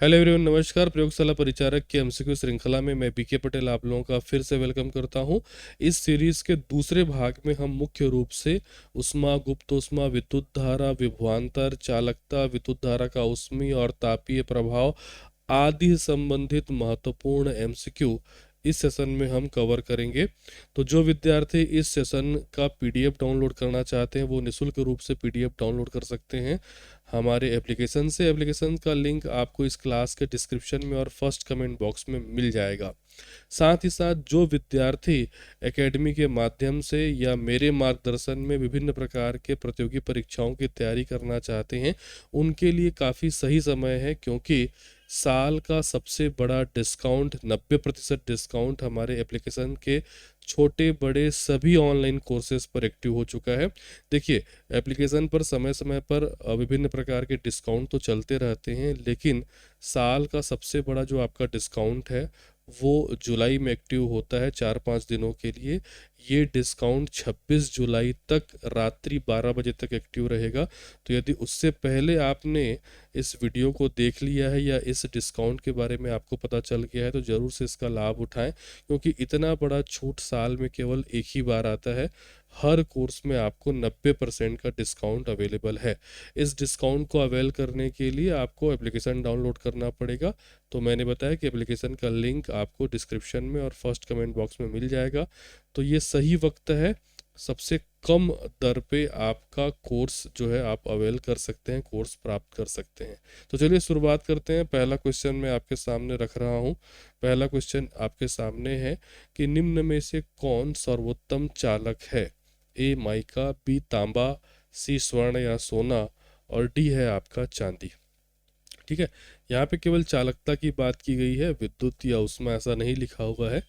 Hello everyone, नमस्कार। प्रयोगशाला परिचारक की एमसीक्यू श्रृंखला में मैं बीके पटेल आप लोगों का फिर से वेलकम करता हूं। इस सीरीज के दूसरे भाग में हम मुख्य रूप से उष्मा, गुप्तोष्मा, विद्युत धारा, विभवांतर, चालकता, विद्युत धारा का ऊष्मीय और तापीय प्रभाव आदि संबंधित महत्वपूर्ण एमसीक्यू इस सेशन में हम कवर करेंगे। तो जो विद्यार्थी इस सेशन का पीडीएफ डाउनलोड करना चाहते हैं वो निःशुल्क रूप से पीडीएफ डाउनलोड कर सकते हैं हमारे एप्लीकेशन से। एप्लीकेशन का लिंक आपको इस क्लास के डिस्क्रिप्शन में और फर्स्ट कमेंट बॉक्स में मिल जाएगा। साथ ही साथ जो विद्यार्थी एकेडमी के माध्यम से या मेरे मार्गदर्शन में विभिन्न प्रकार के प्रतियोगी परीक्षाओं की तैयारी करना चाहते हैं उनके लिए काफ़ी सही समय है, क्योंकि साल का सबसे बड़ा डिस्काउंट 90% डिस्काउंट हमारे एप्लीकेशन के छोटे बड़े सभी ऑनलाइन कोर्सेज पर एक्टिव हो चुका है। देखिए, एप्लीकेशन पर समय समय पर विभिन्न प्रकार के डिस्काउंट तो चलते रहते हैं, लेकिन साल का सबसे बड़ा जो आपका डिस्काउंट है वो जुलाई में एक्टिव होता है 4-5 दिनों के लिए। ये डिस्काउंट 26 जुलाई तक रात्रि 12 बजे तक एक्टिव रहेगा। तो यदि उससे पहले आपने इस वीडियो को देख लिया है या इस डिस्काउंट के बारे में आपको पता चल गया है तो ज़रूर से इसका लाभ उठाएं, क्योंकि इतना बड़ा छूट साल में केवल एक ही बार आता है। हर कोर्स में आपको 90% का डिस्काउंट अवेलेबल है। इस डिस्काउंट को अवेल करने के लिए आपको एप्लीकेशन डाउनलोड करना पड़ेगा। तो मैंने बताया कि एप्लीकेशन का लिंक आपको डिस्क्रिप्शन में और फर्स्ट कमेंट बॉक्स में मिल जाएगा। तो ये सही वक्त है, सबसे कम दर पे आपका कोर्स जो है आप अवेल कर सकते हैं, कोर्स प्राप्त कर सकते हैं। तो चलिए शुरुआत करते हैं। पहला क्वेश्चन मैं आपके सामने रख रहा हूँ। पहला क्वेश्चन आपके सामने है कि निम्न में से कौन सर्वोत्तम चालक है? ए माइका, बी तांबा, सी स्वर्ण या सोना और डी है आपका चांदी। ठीक है, यहाँ पे केवल चालकता की बात की गई है, विद्युत या उसमें ऐसा नहीं लिखा हुआ है।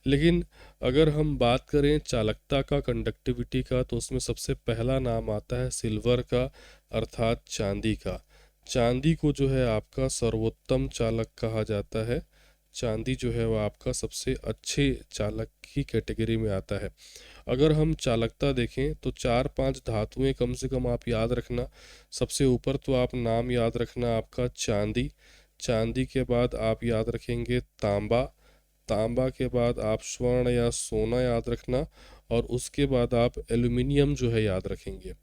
लेकिन अगर हम बात करें चालकता का, कंडक्टिविटी का, तो उसमें सबसे पहला नाम आता है सिल्वर का, अर्थात चांदी का। चांदी को जो है आपका सर्वोत्तम चालक कहा जाता है। चांदी जो है वो आपका सबसे अच्छे चालक की कैटेगरी में आता है। अगर हम चालकता देखें तो 4-5 धातुएं कम से कम आप याद रखना। सबसे ऊपर तो आप नाम याद रखना आपका चांदी। चांदी के बाद आप याद रखेंगे तांबा। तांबा के बाद आप स्वर्ण या सोना याद रखना। और उसके बाद आप एल्यूमिनियम जो है याद रखेंगे।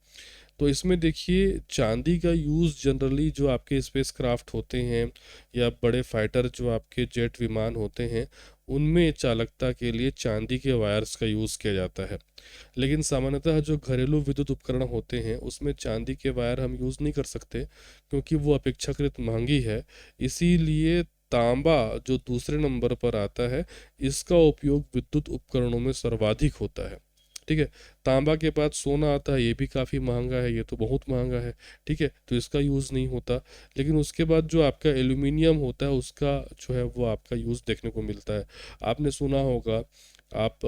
तो इसमें देखिए, चांदी का यूज़ जनरली जो आपके स्पेस क्राफ्ट होते हैं या बड़े फाइटर जो आपके जेट विमान होते हैं उनमें चालकता के लिए चांदी के वायर्स का यूज़ किया जाता है। लेकिन सामान्यतः जो घरेलू विद्युत उपकरण होते हैं उसमें चांदी के वायर हम यूज़ नहीं कर सकते, क्योंकि वो अपेक्षाकृत महंगी है। इसीलिए तांबा जो दूसरे नंबर पर आता है, इसका उपयोग विद्युत उपकरणों में सर्वाधिक होता है। ठीक है, तांबा के बाद सोना आता है, ये भी काफ़ी महंगा है, ये तो बहुत महंगा है। ठीक है, तो इसका यूज़ नहीं होता। लेकिन उसके बाद जो आपका एल्यूमिनियम होता है उसका जो है वो आपका यूज़ देखने को मिलता है। आपने सुना होगा, आप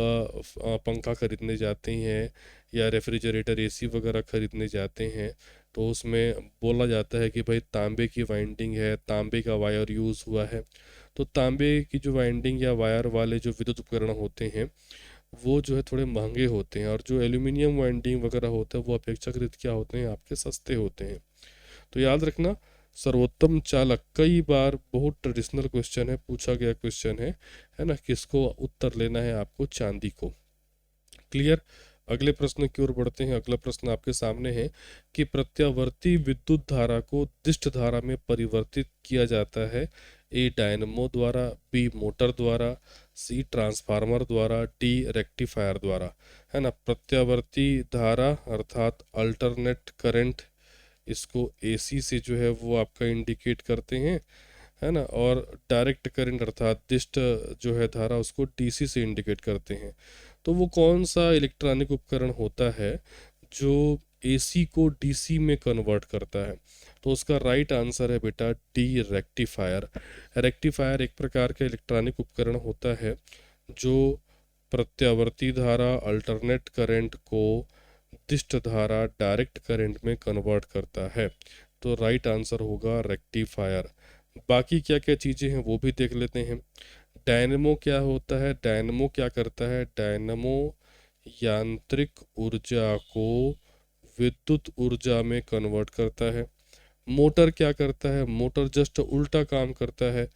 पंखा खरीदने जाते हैं या रेफ्रिजरेटर, एसी वगैरह खरीदने जाते हैं तो उसमें बोला जाता है कि भाई तांबे की वाइंडिंग है, तांबे का वायर यूज़ हुआ है। तो तांबे की जो वाइंडिंग या वायर वाले जो विद्युत उपकरण होते हैं वो जो है थोड़े महंगे होते हैं, और जो एल्यूमिनियम वाइंडिंग वगैरह होता है वो अपेक्षाकृत क्या होते हैं, आपके सस्ते होते हैं। तो याद रखना, सर्वोत्तम चालक कई बार बहुत ट्रेडिशनल क्वेश्चन है, पूछा गया क्वेश्चन है ना, किसको उत्तर लेना है आपको? चांदी को। क्लियर। अगले प्रश्न की ओर बढ़ते हैं। अगला प्रश्न आपके सामने है कि प्रत्यावर्ती विद्युत धारा को दिष्ट धारा में परिवर्तित किया जाता है। ए डायनमो द्वारा, बी मोटर द्वारा, सी ट्रांसफार्मर द्वारा, डी रेक्टिफायर द्वारा। है ना, प्रत्यावर्ती धारा अर्थात अल्टरनेट करंट, इसको एसी से जो है वो आपका इंडिकेट करते हैं, है ना। और डायरेक्ट करंट अर्थात दिष्ट जो है धारा उसको डीसी से इंडिकेट करते हैं। तो वो कौन सा इलेक्ट्रॉनिक उपकरण होता है जो एसी को डीसी में कन्वर्ट करता है? तो उसका राइट आंसर है बेटा डी, रेक्टिफायर। रेक्टिफायर एक प्रकार का इलेक्ट्रॉनिक उपकरण होता है जो प्रत्यावर्ती धारा, अल्टरनेट करंट को दिष्ट धारा, डायरेक्ट करंट में कन्वर्ट करता है। तो राइट आंसर होगा रेक्टिफायर। बाकी क्या क्या चीज़ें हैं वो भी देख लेते हैं। डायनेमो क्या होता है? डायनेमो क्या करता है? डायनेमो यांत्रिक ऊर्जा को विद्युत ऊर्जा में कन्वर्ट करता है। मोटर क्या करता है? मोटर जस्ट उल्टा काम करता है,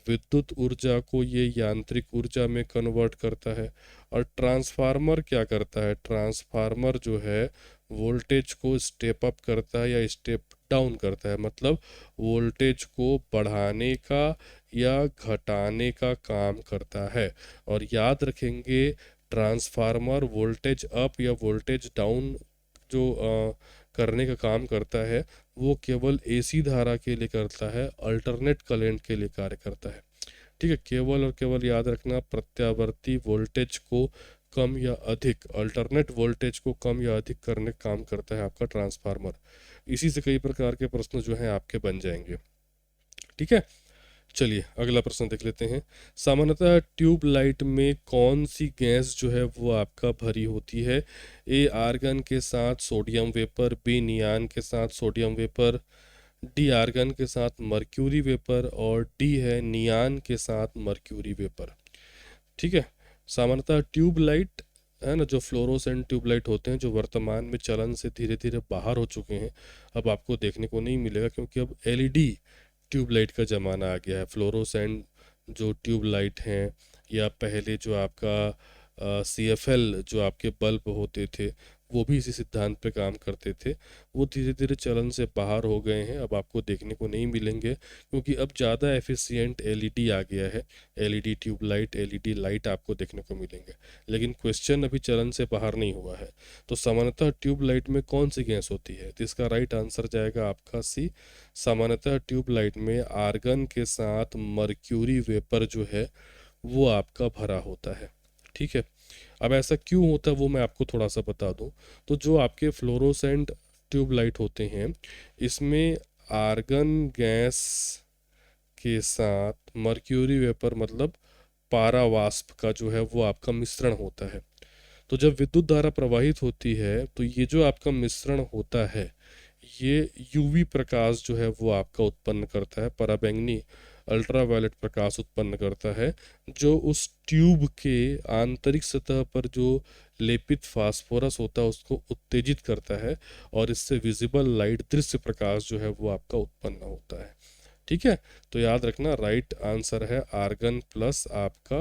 विद्युत ऊर्जा को ये यांत्रिक ऊर्जा में कन्वर्ट करता है। और ट्रांसफार्मर क्या करता है? ट्रांसफार्मर जो है वोल्टेज को स्टेप अप करता है या स्टेप डाउन करता है, मतलब वोल्टेज को बढ़ाने का या घटाने का काम करता है। और याद रखेंगे, ट्रांसफार्मर वोल्टेज अप या वोल्टेज डाउन जो करने का काम करता है, वो केवल एसी धारा के लिए करता है, अल्टरनेट करंट के लिए कार्य करता है। ठीक है, केवल और केवल याद रखना, प्रत्यावर्ती वोल्टेज को कम या अधिक, अल्टरनेट वोल्टेज को कम या अधिक करने का काम करता है आपका ट्रांसफार्मर। इसी से कई प्रकार के प्रश्न जो हैं आपके बन जाएंगे। ठीक है, चलिए अगला प्रश्न देख लेते हैं। सामान्यतः ट्यूब लाइट में कौन सी गैस जो है वो आपका भरी होती है? ए आर्गन के साथ सोडियम वेपर, बी नियान के साथ सोडियम वेपर, डी आर्गन के साथ मर्क्यूरी वेपर, और डी है नियान के साथ मर्क्यूरी वेपर। ठीक है, सामान्यतः ट्यूब लाइट है ना, जो फ्लोरोसेंट ट्यूबलाइट होते हैं, जो वर्तमान में चलन से धीरे धीरे बाहर हो चुके हैं, अब आपको देखने को नहीं मिलेगा, क्योंकि अब एलईडी ट्यूबलाइट का ज़माना आ गया है। फ्लोरोसेंट जो ट्यूबलाइट हैं, या पहले जो आपका CFL जो आपके बल्ब होते थे, वो भी इसी सिद्धांत पे काम करते थे। वो धीरे धीरे चलन से बाहर हो गए हैं, अब आपको देखने को नहीं मिलेंगे, क्योंकि अब ज़्यादा एफिशिएंट एलईडी आ गया है। एलईडी ट्यूबलाइट, एलईडी लाइट आपको देखने को मिलेंगे। लेकिन क्वेश्चन अभी चलन से बाहर नहीं हुआ है। तो सामान्यतः ट्यूबलाइट में कौन सी गैस होती है? तो इसका राइट आंसर जाएगा आपका सी। सामान्यतः ट्यूबलाइट में आर्गन के साथ मर्क्यूरी वेपर जो है वो आपका भरा होता है। ठीक है, अब ऐसा क्यों होता है वो मैं आपको थोड़ा सा बता दूं। तो जो आपके फ्लोरोसेंट ट्यूबलाइट होते हैं, इसमें आर्गन गैस के साथ मर्क्यूरी वेपर, मतलब पारावाष्प का जो है वो आपका मिश्रण होता है। तो जब विद्युत धारा प्रवाहित होती है, तो ये जो आपका मिश्रण होता है, ये यूवी प्रकाश जो है वो आपका उत्पन्न करता है, पराबैंगनी अल्ट्रावायलेट प्रकाश उत्पन्न करता है, जो उस ट्यूब के आंतरिक सतह पर जो लेपित फास्फोरस होता है उसको उत्तेजित करता है, और इससे विजिबल लाइट, दृश्य प्रकाश जो है वो आपका उत्पन्न होता है। ठीक है, तो याद रखना राइट आंसर है आर्गन प्लस आपका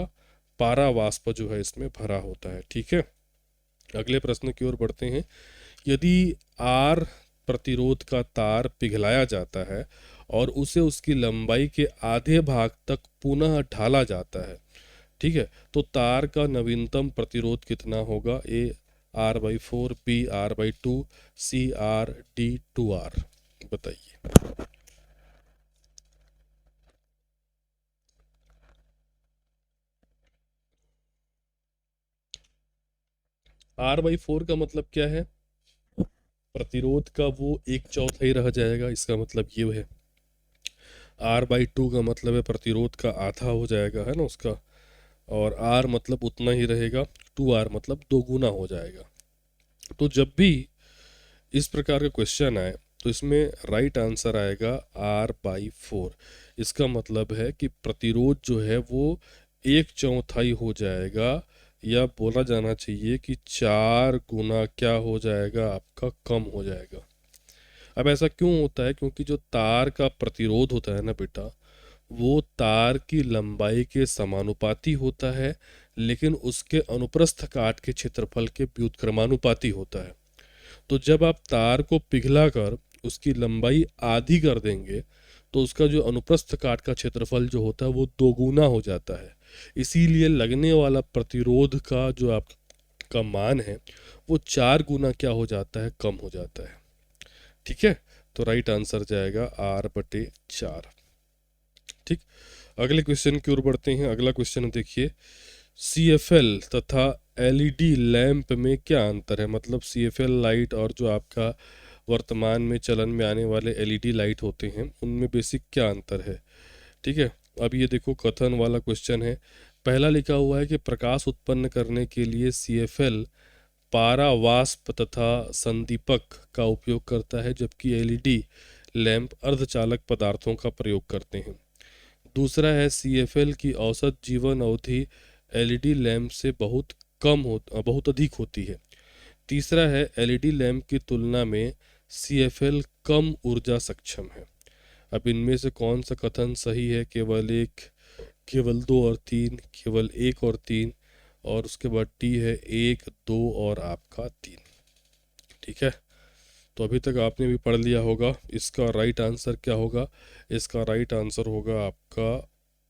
पारावाष्प जो है इसमें भरा होता है। ठीक है, अगले प्रश्न की ओर बढ़ते हैं। यदि आर प्रतिरोध का तार पिघलाया जाता है और उसे उसकी लंबाई के आधे भाग तक पुनः ढाला जाता है, ठीक है, तो तार का नवीनतम प्रतिरोध कितना होगा? ए R/4, बी R/2, सी R, डी 2R। बताइए। R/4 का मतलब क्या है? प्रतिरोध का वो एक चौथाई रह जाएगा, इसका मतलब ये है। R/2 का मतलब है प्रतिरोध का आधा हो जाएगा, है ना उसका। और R मतलब उतना ही रहेगा, 2R मतलब दो गुना हो जाएगा। तो जब भी इस प्रकार का क्वेश्चन आए, तो इसमें राइट आंसर आएगा R/4। इसका मतलब है कि प्रतिरोध जो है वो एक चौथाई हो जाएगा, या बोला जाना चाहिए कि 4 गुना क्या हो जाएगा? आपका कम हो जाएगा। अब ऐसा क्यों होता है? क्योंकि जो तार का प्रतिरोध होता है ना बेटा, वो तार की लंबाई के समानुपाती होता है, लेकिन उसके अनुप्रस्थ काट के क्षेत्रफल के व्युत्क्रमानुपाती होता है। तो जब आप तार को पिघला कर उसकी लंबाई आधी कर देंगे, तो उसका जो अनुप्रस्थ काट का क्षेत्रफल जो होता है वो दोगुना हो जाता है। इसीलिए लगने वाला प्रतिरोध का जो आपका मान है, वो 4 गुना क्या हो जाता है? कम हो जाता है। ठीक है, तो राइट आंसर जाएगा R/4। ठीक, अगले क्वेश्चन की ओर बढ़ते हैं। अगला क्वेश्चन देखिए, CFL तथा LED लैंप में क्या अंतर है? मतलब CFL लाइट और जो आपका वर्तमान में चलन में आने वाले LED लाइट होते हैं, उनमें बेसिक क्या अंतर है? ठीक है, अब ये देखो कथन वाला क्वेश्चन है। पहला लिखा हुआ है कि प्रकाश उत्पन्न करने के लिए CFL पारावाष्प तथा संदीपक का उपयोग करता है, जबकि LED लैंप अर्धचालक पदार्थों का प्रयोग करते हैं। दूसरा है CFL की औसत जीवन अवधि LED लैंप से बहुत अधिक होती है। तीसरा है LED लैंप की तुलना में CFL कम ऊर्जा सक्षम है। अब इनमें से कौन सा कथन सही है? केवल एक, केवल दो और तीन, केवल एक और तीन, और उसके बाद टी है एक, दो और आपका तीन। ठीक है, तो अभी तक आपने भी पढ़ लिया होगा। इसका राइट आंसर क्या होगा? इसका राइट आंसर होगा आपका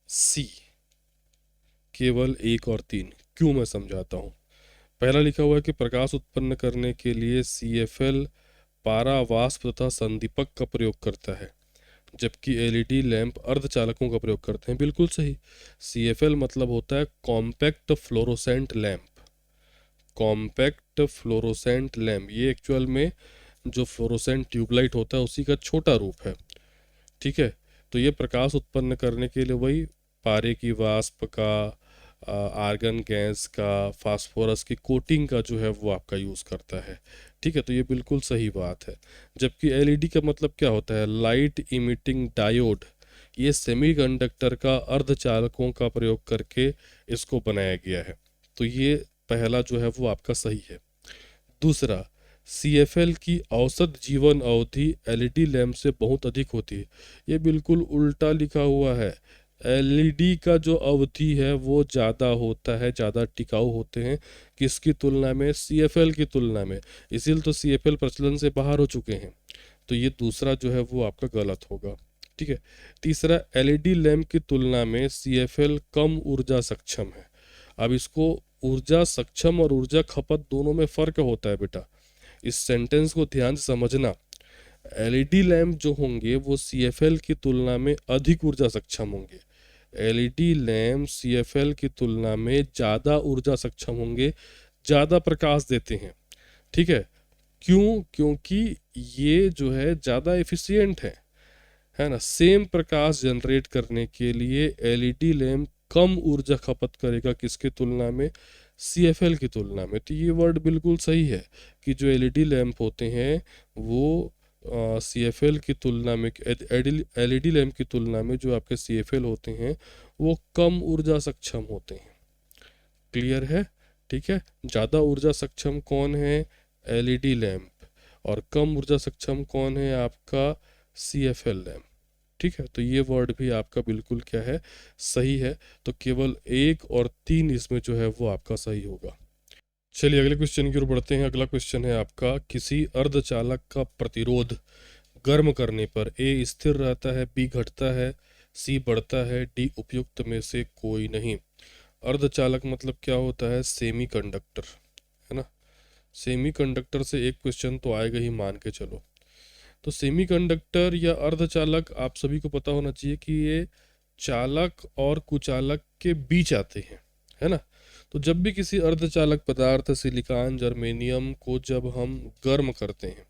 सी, केवल एक और तीन। क्यों, मैं समझाता हूँ। पहला लिखा हुआ है कि प्रकाश उत्पन्न करने के लिए CFL पारावाष्प तथा संदीपक का प्रयोग करता है, जबकि LED लैंप अर्धचालकों का प्रयोग करते हैं। बिल्कुल सही। CFL मतलब होता है compact fluorescent lamp. Compact fluorescent lamp, ये एक्चुअल में जो फ्लोरोसेंट ट्यूबलाइट होता है उसी का छोटा रूप है। ठीक है, तो ये प्रकाश उत्पन्न करने के लिए वही पारे की वाष्प का, आर्गन गैस का, फास्फोरस की कोटिंग का जो है वो आपका यूज़ करता है। ठीक है, तो ये बिल्कुल सही बात है। जबकि LED का मतलब क्या होता है? Light emitting diode. ये सेमीकंडक्टर का अर्धचालकों का प्रयोग करके इसको बनाया गया है। तो ये पहला जो है वो आपका सही है। दूसरा, CFL की औसत जीवन अवधि LED लैंप से बहुत अधिक होती है। ये बिल्कुल उल्टा लिखा हुआ है। LED का जो अवधि है वो ज़्यादा होता है, ज़्यादा टिकाऊ होते हैं। किसकी तुलना में? CFL की तुलना में। इसीलिए तो CFL प्रचलन से बाहर हो चुके हैं। तो ये दूसरा जो है वो आपका गलत होगा। ठीक है। तीसरा, LED लैंप की तुलना में CFL कम ऊर्जा सक्षम है। अब इसको ऊर्जा सक्षम और ऊर्जा खपत दोनों में फ़र्क होता है बेटा। इस सेंटेंस को ध्यान से समझना। LED लैंप जो होंगे वो CFL की तुलना में अधिक ऊर्जा सक्षम होंगे। LED लैंप CFL की तुलना में ज़्यादा ऊर्जा सक्षम होंगे, ज़्यादा प्रकाश देते हैं। ठीक है, क्यों? क्योंकि ये जो है ज़्यादा एफिशिएंट है ना। सेम प्रकाश जनरेट करने के लिए LED लैंप कम ऊर्जा खपत करेगा, किसकी तुलना में? CFL की तुलना में। तो ये वर्ड बिल्कुल सही है कि जो LED लैंप होते हैं वो CFL की तुलना में, LED लैंप की तुलना में जो आपके CFL होते हैं वो कम ऊर्जा सक्षम होते हैं। क्लियर है? ठीक है, ज़्यादा ऊर्जा सक्षम कौन है? LED lamp. और कम ऊर्जा सक्षम कौन है? आपका CFL लैंप। ठीक है, तो ये वर्ड भी आपका बिल्कुल क्या है? सही है। तो केवल एक और तीन इसमें जो है वो आपका सही होगा। चलिए अगले क्वेश्चन की ओर बढ़ते हैं। अगला क्वेश्चन है आपका, किसी अर्धचालक का प्रतिरोध गर्म करने पर A स्थिर रहता है, B घटता है, C बढ़ता है, D उपयुक्त में से कोई नहीं। अर्धचालक मतलब क्या होता है? सेमी कंडक्टर, है ना। सेमी कंडक्टर से एक क्वेश्चन तो आएगा ही, मान के चलो। तो सेमीकंडक्टर या अर्धचालक आप सभी को पता होना चाहिए कि ये चालक और कुचालक के बीच आते हैं, है ना। तो जब भी किसी अर्धचालक पदार्थ सिलिकॉन, जर्मेनियम को जब हम गर्म करते हैं,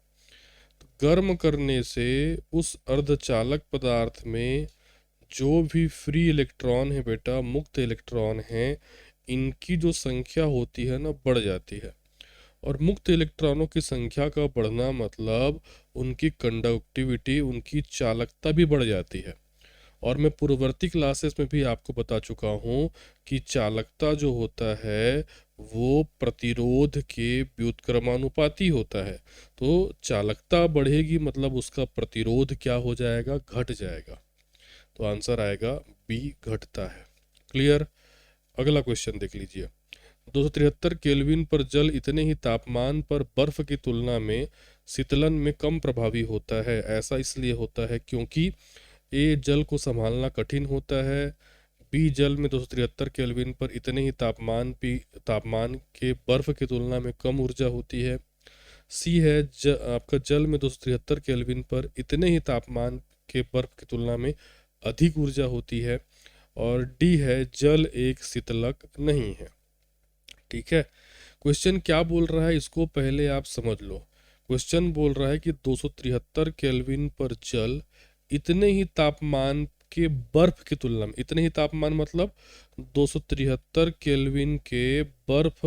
तो गर्म करने से उस अर्धचालक पदार्थ में जो भी फ्री इलेक्ट्रॉन है बेटा, मुक्त इलेक्ट्रॉन हैं, इनकी जो संख्या होती है ना, बढ़ जाती है। और मुक्त इलेक्ट्रॉनों की संख्या का बढ़ना मतलब उनकी कंडक्टिविटी, उनकी चालकता भी बढ़ जाती है। और मैं पूर्ववर्ती क्लासेस में भी आपको बता चुका हूँ कि चालकता जो होता है वो प्रतिरोध के व्युत्क्रमानुपाती होता है। तो चालकता बढ़ेगी मतलब उसका प्रतिरोध क्या हो जाएगा? घट जाएगा। तो आंसर आएगा बी, घटता है। क्लियर? अगला क्वेश्चन देख लीजिए। 273 केल्विन पर जल इतने ही तापमान पर बर्फ की तुलना में शीतलन में कम प्रभावी होता है। ऐसा इसलिए होता है क्योंकि ए, जल को संभालना कठिन होता है, बी, जल में 273 केल्विन पर इतने ही तापमान के बर्फ की तुलना में कम ऊर्जा होती है, सी है आपका जल में 273 केल्विन पर इतने ही तापमान के बर्फ की तुलना में अधिक ऊर्जा होती है, और डी है जल एक शीतलक नहीं है। ठीक है, क्वेश्चन क्या बोल रहा है इसको पहले आप समझ लो। क्वेश्चन बोल रहा है कि 273 केल्विन पर जल इतने ही तापमान के बर्फ की तुलना में, इतने ही तापमान मतलब 273 केल्विन के बर्फ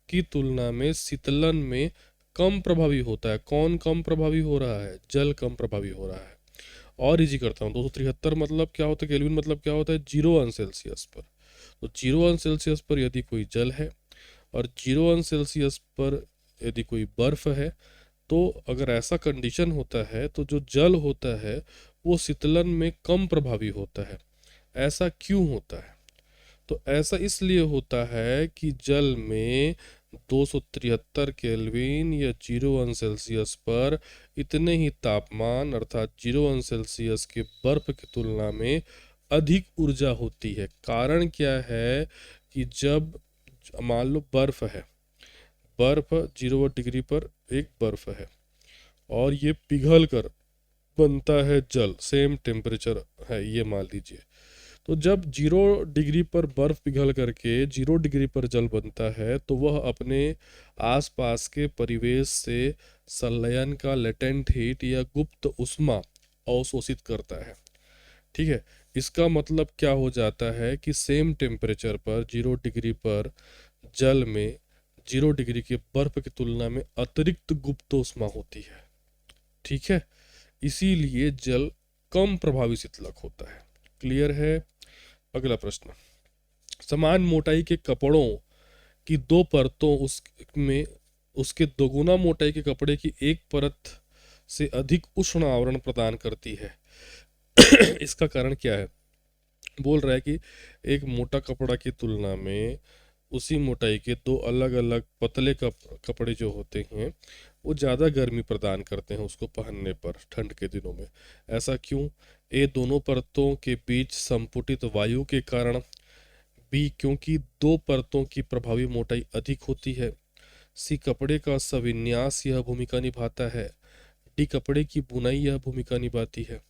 की तुलना में शीतलन में कम प्रभावी होता है। कौन कम प्रभावी हो रहा है? जल कम प्रभावी हो रहा है। और इजी करता हूँ, 273 मतलब क्या होता है, केल्विन मतलब क्या होता है? 0 अंश सेल्सियस पर। तो 0 अंश सेल्सियस पर यदि कोई जल है और 0 अंश सेल्सियस पर यदि कोई बर्फ है, तो अगर ऐसा कंडीशन होता है तो जो जल होता है वो शीतलन में कम प्रभावी होता है। ऐसा क्यों होता है? तो ऐसा इसलिए होता है कि जल में 273 केल्विन या 0 अंश सेल्सियस पर इतने ही तापमान अर्थात 0 अंश सेल्सियस के बर्फ की तुलना में अधिक ऊर्जा होती है। कारण क्या है कि जब मान लो बर्फ है, बर्फ 0 डिग्री पर एक बर्फ है और ये पिघल कर बनता है जल, सेम टेम्परेचर है ये मान लीजिए। तो जब 0 डिग्री पर बर्फ पिघल करके 0 डिग्री पर जल बनता है तो वह अपने आसपास के परिवेश से संलयन का लेटेंट हीट या गुप्त उष्मा अवशोषित करता है। ठीक है, इसका मतलब क्या हो जाता है कि सेम टेम्परेचर पर 0 डिग्री पर जल में 0 डिग्री के बर्फ की तुलना में अतिरिक्त गुप्त उष्मा होती है। ठीक है, इसीलिए जल कम प्रभावी शीतलक होता है। क्लियर है? अगला प्रश्न, समान मोटाई के कपड़ों की दो परतों उसमें उसके दोगुना मोटाई के कपड़े की एक परत से अधिक उष्ण आवरण प्रदान करती है। इसका कारण क्या है? बोल रहा है कि एक मोटा कपड़ा की तुलना में उसी मोटाई के दो अलग अलग पतले कपड़े जो होते हैं वो ज़्यादा गर्मी प्रदान करते हैं उसको पहनने पर ठंड के दिनों में। ऐसा क्यों? ए, दोनों परतों के बीच संपुटित वायु के कारण। बी, क्योंकि दो परतों की प्रभावी मोटाई अधिक होती है। सी, कपड़े का सविन्यास यह भूमिका निभाता है। डी, कपड़े की बुनाई यह भूमिका निभाती है।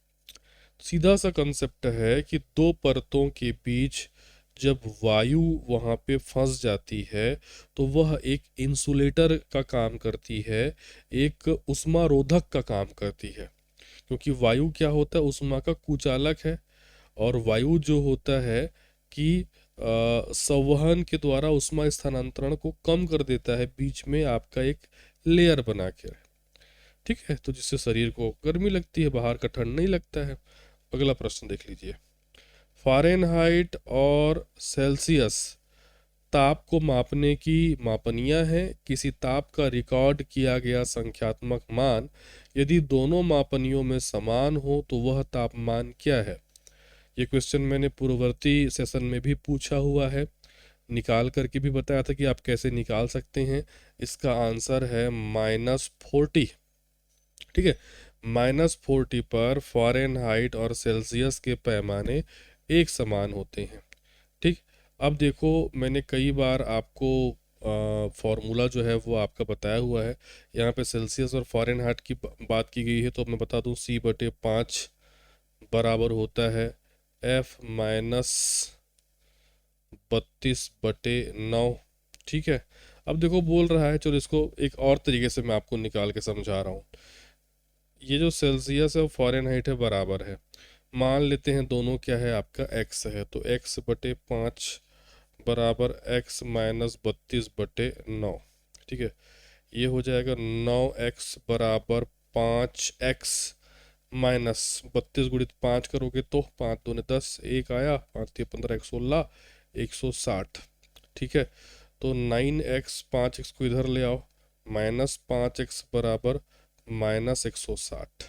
सीधा सा कंसेप्ट है कि दो परतों के बीच जब वायु वहाँ पे फंस जाती है तो वह एक इंसुलेटर का काम करती है, एक उष्मारोधक का काम करती है। क्योंकि वायु क्या होता है? उष्मा का कुचालक है। और वायु जो होता है कि संवहन के द्वारा उष्मा स्थानांतरण को कम कर देता है, बीच में आपका एक लेयर बना के। ठीक है, तो जिससे शरीर को गर्मी लगती है, बाहर का ठंड नहीं लगता है। अगला प्रश्न देख लीजिए, फ़ारेनहाइट और सेल्सियस ताप को मापने की मापनियाँ हैं। किसी ताप का रिकॉर्ड किया गया संख्यात्मक मान यदि दोनों मापनियों में समान हो तो वह तापमान क्या है? ये क्वेश्चन मैंने पूर्ववर्ती सेशन में भी पूछा हुआ है, निकाल करके भी बताया था कि आप कैसे निकाल सकते हैं। इसका आंसर है -40। ठीक है, -40 पर फ़ारेनहाइट और सेल्सियस के पैमाने एक समान होते हैं। ठीक, अब देखो मैंने कई बार आपको फॉर्मूला जो है वो आपका बताया हुआ है। यहाँ पे सेल्सियस और फ़ारेनहाइट की बात की गई है तो मैं बता दूँ C/5 बराबर होता है F-32/9। ठीक है, अब देखो बोल रहा है, चलो इसको एक और तरीके से मैं आपको निकाल के समझा रहा हूँ। ये जो सेल्सियस है और फ़ारेनहाइट है बराबर है, मान लेते हैं दोनों क्या है आपका x है, तो x/5 बराबर x-32/9। ठीक है, ये हो जाएगा 9x बराबर 5x माइनस 32 गुणित 5 करोगे तो 5 दूने 10, एक आया, 5 3 15, 116, 160। ठीक है, तो 9x 5x को इधर ले आओ, -5x बराबर -160।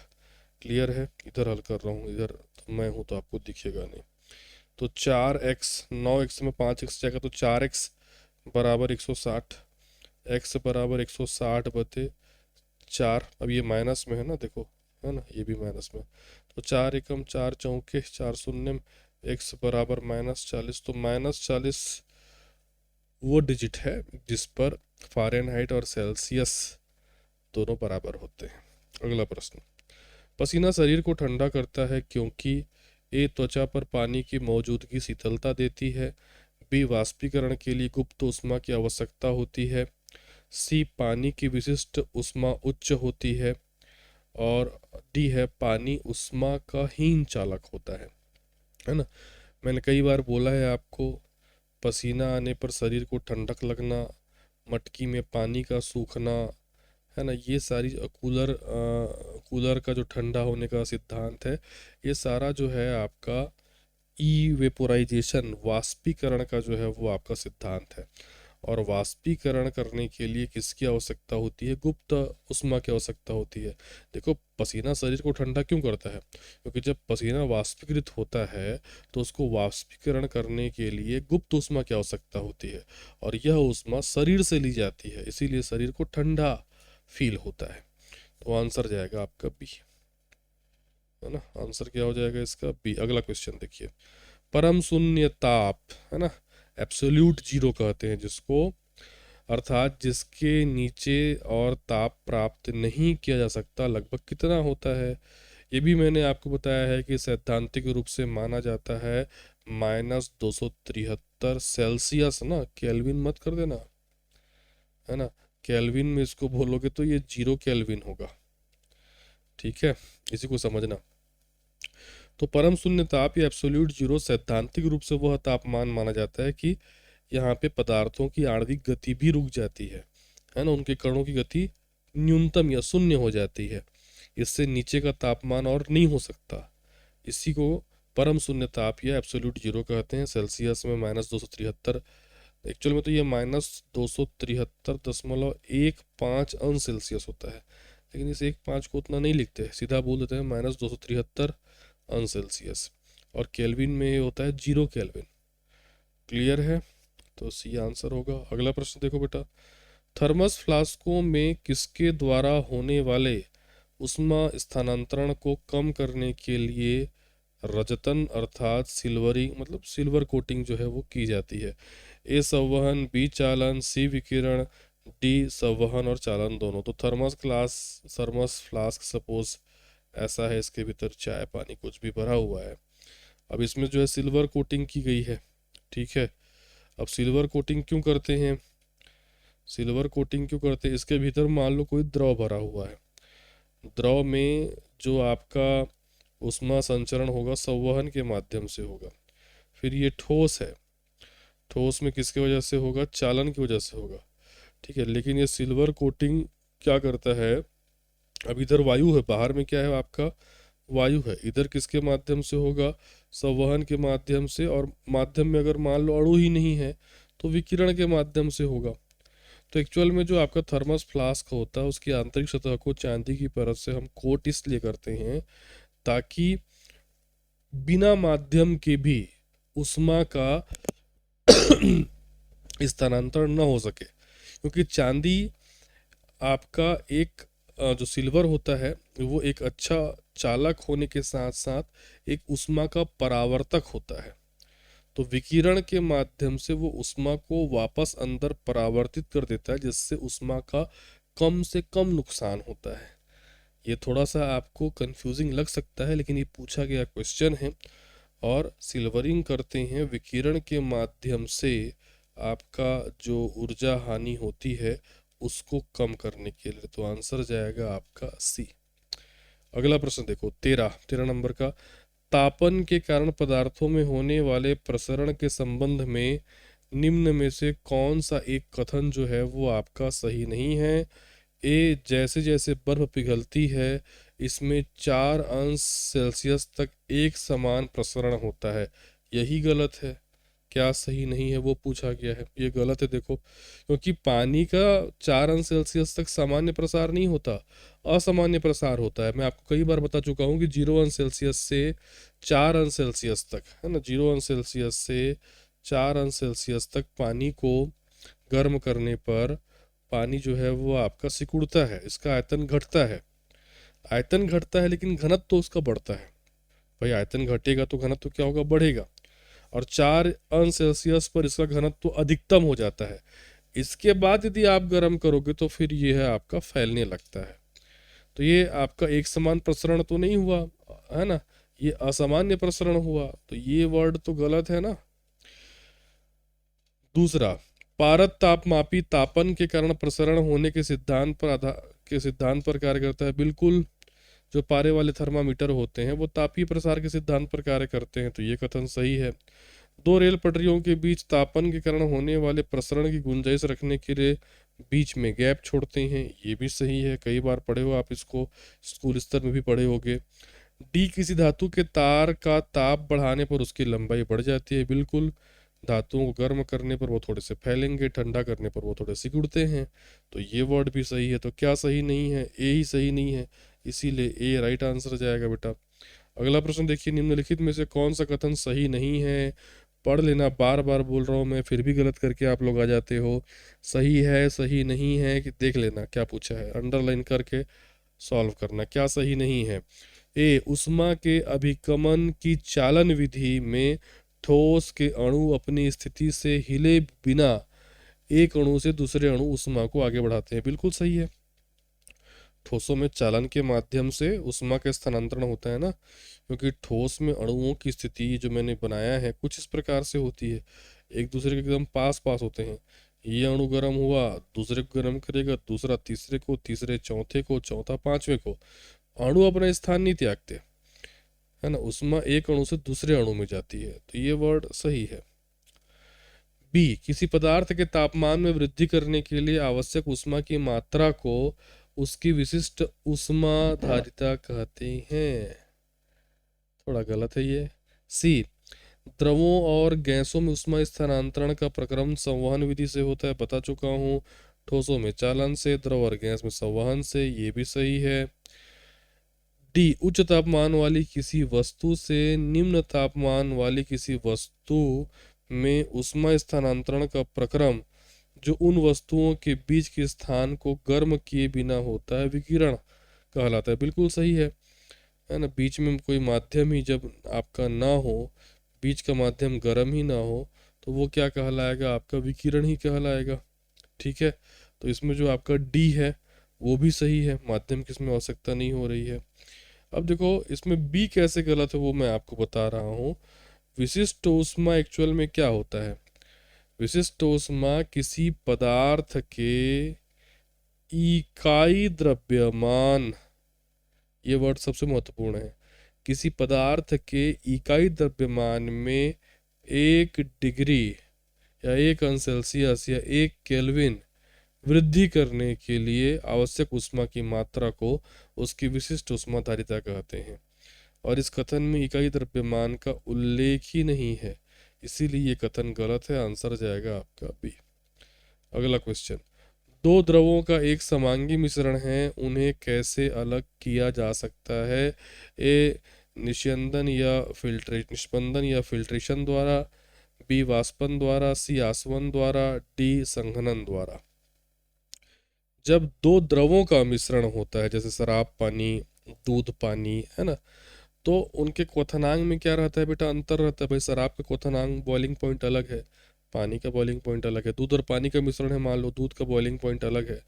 क्लियर है? इधर हल कर रहा हूँ, इधर तो मैं हूँ तो आपको दिखेगा नहीं। तो 4x, 9x में 5x जाएगा तो 4x बराबर 160, x बराबर 160/4। अब ये माइनस में है ना, देखो है ना, ये भी माइनस में। तो 4 एकम 4 चौके 4 शून्य, x बराबर -40। तो -40 वो डिजिट है जिस पर फ़ारेनहाइट और सेल्सियस दोनों बराबर होते हैं। अगला प्रश्न, पसीना शरीर को ठंडा करता है क्योंकि ए, त्वचा पर पानी की मौजूदगी शीतलता देती है। बी, वाष्पीकरण के लिए गुप्त ऊष्मा की आवश्यकता होती है। सी, पानी की विशिष्ट ऊष्मा उच्च होती है। और डी है, पानी ऊष्मा का हीन चालक होता है ना। मैंने कई बार बोला है आपको, पसीना आने पर शरीर को ठंडक लगना, मटकी में पानी का सूखना, है ना, ये सारी कूलर का जो ठंडा होने का सिद्धांत है, ये सारा जो है आपका वेपोराइजेशन वाष्पीकरण का जो है वो आपका सिद्धांत है। और वाष्पीकरण करने के लिए किसकी आवश्यकता होती है? गुप्त उष्मा की आवश्यकता होती है। देखो, पसीना शरीर को ठंडा क्यों करता है? क्योंकि जब पसीना वाष्पीकृत होता है तो उसको वाष्पीकरण करने के लिए गुप्त उष्मा की आवश्यकता होती है, और यह उष्मा शरीर से ली जाती है, इसीलिए शरीर को ठंडा फील होता है। तो आंसर जाएगा आपका बी, है ना। आंसर क्या हो जाएगा इसका? बी। अगला क्वेश्चन देखिए, परम शून्य ताप, है ना, एब्सोल्यूट जीरो कहते हैं जिसको, अर्थात जिसके नीचे और ताप प्राप्त नहीं किया जा सकता, लगभग कितना होता है? ये भी मैंने आपको बताया है कि सैद्धांतिक रूप से माना जाता है -273 सेल्सियस, ना केल्विन मत कर देना, है ना। केल्विन में इसको बोलोगे तो ये 0 केल्विन होगा, ठीक है, इसी को समझना। तो परम शून्य ताप या एब्सोल्यूट जीरो सैद्धांतिक रूप से वह तापमान माना जाता है कि यहाँ पे पदार्थों की आणविक गति भी रुक जाती है ना, उनके कणों की गति न्यूनतम या शून्य हो जाती है, इससे नीचे का तापमान और नहीं हो सकता। इसी को परम शून्य ताप या एब्सोल्यूट जीरो कहते हैं। सेल्सियस में -273, एक्चुअल में तो ये -273.15 अंश होता है, लेकिन इस 1.5 को उतना नहीं लिखते, सीधा बोल देते हैं -273 अंश, और केल्विन में ये होता है 0 केल्विन। क्लियर है? तो सी आंसर होगा। अगला प्रश्न देखो बेटा, थर्मस फ्लास्कों में किसके द्वारा होने वाले उष्मा स्थानांतरण को कम करने के लिए रजतन अर्थात सिल्वरिंग, मतलब सिल्वर कोटिंग जो है वो की जाती है? ए संवहन, बी चालन, सी विकिरण, डी संवहन और चालन दोनों। तो थर्मस फ्लास्क सपोज ऐसा है, इसके भीतर चाय पानी कुछ भी भरा हुआ है, अब इसमें जो है सिल्वर कोटिंग की गई है, ठीक है। अब सिल्वर कोटिंग क्यों करते हैं? सिल्वर कोटिंग क्यों करते हैं? इसके भीतर मान लो कोई द्रव भरा हुआ है, द्रव में जो आपका उष्मा संचरण होगा संवहन के माध्यम से होगा, फिर ये ठोस है, ठोस में किसकी वजह से होगा? चालन की वजह से होगा, ठीक है। लेकिन ये सिल्वर कोटिंग क्या करता है? अब इधर वायु है, बाहर में क्या है आपका? वायु है, इधर किसके माध्यम से होगा? संवहन के माध्यम से, और माध्यम में अगर मान लो अणु ही नहीं है तो विकिरण के माध्यम से होगा। तो एक्चुअल में जो आपका थर्मस फ्लास्क होता है उसकी आंतरिक सतह को चांदी की परत से हम कोट इसलिए करते हैं ताकि बिना माध्यम के भी उष्मा का स्थानांतरण न हो सके, क्योंकि चांदी आपका एक जो सिल्वर होता है वो एक अच्छा चालक होने के साथ साथ एक उष्मा का परावर्तक होता है, तो विकिरण के माध्यम से वो उष्मा को वापस अंदर परावर्तित कर देता है, जिससे उष्मा का कम से कम नुकसान होता है। ये थोड़ा सा आपको कंफ्यूजिंग लग सकता है, लेकिन ये पूछा गया क्वेश्चन है। और सिल्वरिंग करते हैं विकिरण के माध्यम से, आपका जो ऊर्जा हानि होती है उसको कम करने के लिए। तो आंसर जाएगा आपका सी। अगला प्रश्न देखो, 13 नंबर का, तापन के कारण पदार्थों में होने वाले प्रसरण के संबंध में निम्न में से कौन सा एक कथन जो है वो आपका सही नहीं है? ए, जैसे जैसे बर्फ पिघलती है इसमें 4 अंश सेल्सियस तक एक समान प्रसरण होता है, यही गलत है। क्या सही नहीं है वो पूछा गया है, ये गलत है। देखो, क्योंकि पानी का 4 अंश सेल्सियस तक सामान्य प्रसार नहीं होता, असामान्य प्रसार होता है। मैं आपको कई बार बता चुका हूँ कि 0 अंश सेल्सियस से 4 अंश सेल्सियस तक, है ना, 0 अंश सेल्सियस से 4 अंश सेल्सियस तक पानी को गर्म करने पर पानी जो है वो आपका सिकुड़ता है, इसका आयतन घटता है। आयतन घटता है लेकिन घनत्व तो उसका बढ़ता है। भाई आयतन घटेगा तो घनत्व क्या होगा? बढ़ेगा। और 4 अंश सेल्सियस पर इसका घनत्व अधिकतम हो जाता है। इसके बाद यदि आप गर्म करोगे तो फिर ये है आपका फैलने लगता है। तो ये आपका एक समान प्रसरण तो नहीं हुआ, है ना, ये असामान्य प्रसरण हुआ, तो ये वर्ड तो गलत है ना। दूसरा, पारद तापमापी तापन के कारण प्रसरण होने के सिद्धांत पर कार्य करता है। बिल्कुल, जो पारे वाले थर्मामीटर होते हैं वो तापीय प्रसार के सिद्धांत पर कार्य करते हैं, तो ये कथन सही है। दो रेल पटरियों के बीच तापन के कारण होने वाले प्रसरण की गुंजाइश रखने के लिए बीच में गैप छोड़ते हैं, ये भी सही है, कई बार पढ़े हो आप इसको, स्कूल स्तर में भी पढ़े होगे। डी, किसी धातु के तार का ताप बढ़ाने पर उसकी लंबाई बढ़ जाती है। बिल्कुल, धातुओं को गर्म करने पर वो थोड़े से फैलेंगे, ठंडा करने पर वो थोड़े सिकुड़ते हैं। तो ये वर्ड भी सही है। तो क्या सही नहीं है? ए ही सही नहीं है, इसीलिए ए राइट आंसर जाएगा बेटा। अगला प्रश्न देखिए, निम्नलिखित में से कौन सा कथन सही नहीं है? पढ़ लेना, बार बार बोल रहा हूँ मैं, फिर भी गलत करके आप लोग आ जाते हो। सही है, सही नहीं है कि देख लेना क्या पूछा है, अंडरलाइन करके सॉल्व करना। क्या सही नहीं है? ए, उष्मा के अभिकमन की चालन विधि में ठोस के अणु अपनी स्थिति से हिले बिना एक अणु से दूसरे अणु उष्मा को आगे बढ़ाते हैं। बिल्कुल सही है। ठोसों में चालन के माध्यम से उष्मा का स्थानांतरण होता है ना, क्योंकि ठोस में अणुओं की स्थिति जो मैंने बनाया है कुछ इस प्रकार से होती है, एक दूसरे के एकदम पास पास होते हैं। ये अणु गर्म हुआ, दूसरे को गर्म करेगा, दूसरा तीसरे को, तीसरे चौथे को, चौथा पांचवे को। अणु अपना स्थान नहीं त्यागते, है ना, उष्मा एक अणु से दूसरे अणु में जाती है। तो ये वर्ड सही है। बी, किसी पदार्थ के तापमान में वृद्धि करने के लिए आवश्यक ऊष्मा की मात्रा को उसकी विशिष्ट ऊष्माधारिता कहते हैं। थोड़ा गलत है ये। सी, द्रवों और गैसों में ऊष्मा स्थानांतरण का प्रक्रम संवहन विधि से होता है, बता चुका हूँ। ठोसों में चालन से, द्रव और गैस में संवहन से, ये भी सही है। डी, उच्च तापमान वाली किसी वस्तु से निम्न तापमान वाली किसी वस्तु में ऊष्मा स्थानांतरण का प्रक्रम जो उन वस्तुओं के बीच के स्थान को गर्म किए बिना होता है विकिरण कहलाता है। बिल्कुल सही है ना। बीच में कोई माध्यम ही जब आपका ना हो, बीच का माध्यम गर्म ही ना हो, तो वो क्या कहलाएगा? आपका विकिरण ही कहलाएगा। ठीक है, तो इसमें जो आपका डी है वो भी सही है, माध्यम की इसमें आवश्यकता नहीं हो रही है। अब देखो इसमें बी कैसे गलत है वो मैं आपको बता रहा हूँ। विशिष्ट ऊष्मा एक्चुअल में क्या होता है? विशिष्ट ऊष्मा किसी पदार्थ के इकाई द्रव्यमान, ये वर्ड सबसे महत्वपूर्ण है, किसी पदार्थ के इकाई द्रव्यमान में 1 डिग्री या 1 अंश सेल्सियस या 1 केल्विन वृद्धि करने के लिए आवश्यक ऊष्मा की मात्रा को उसकी विशिष्ट ऊष्माधारिता कहते हैं। और इस कथन में इकाई द्रव्यमान का उल्लेख ही नहीं है, इसीलिए ये कथन गलत है। आंसर जाएगा आपका बी। अगला क्वेश्चन, दो द्रवों का एक समांगी मिश्रण है, उन्हें कैसे अलग किया जा सकता है? ए, निस्पंदन या फिल्ट्रेशन द्वारा, बी, वाष्पन द्वारा, सी, आसवन द्वारा, डी, संघनन द्वारा। जब दो द्रवों का मिश्रण होता है, जैसे शराब पानी, दूध पानी, है ना, तो उनके क्वथनांक में क्या रहता है बेटा? अंतर रहता है। भाई शराब का क्वथनांक बॉइलिंग पॉइंट अलग है, पानी का बॉइलिंग पॉइंट अलग है। दूध और पानी का मिश्रण है, मान लो दूध का बॉइलिंग पॉइंट अलग है,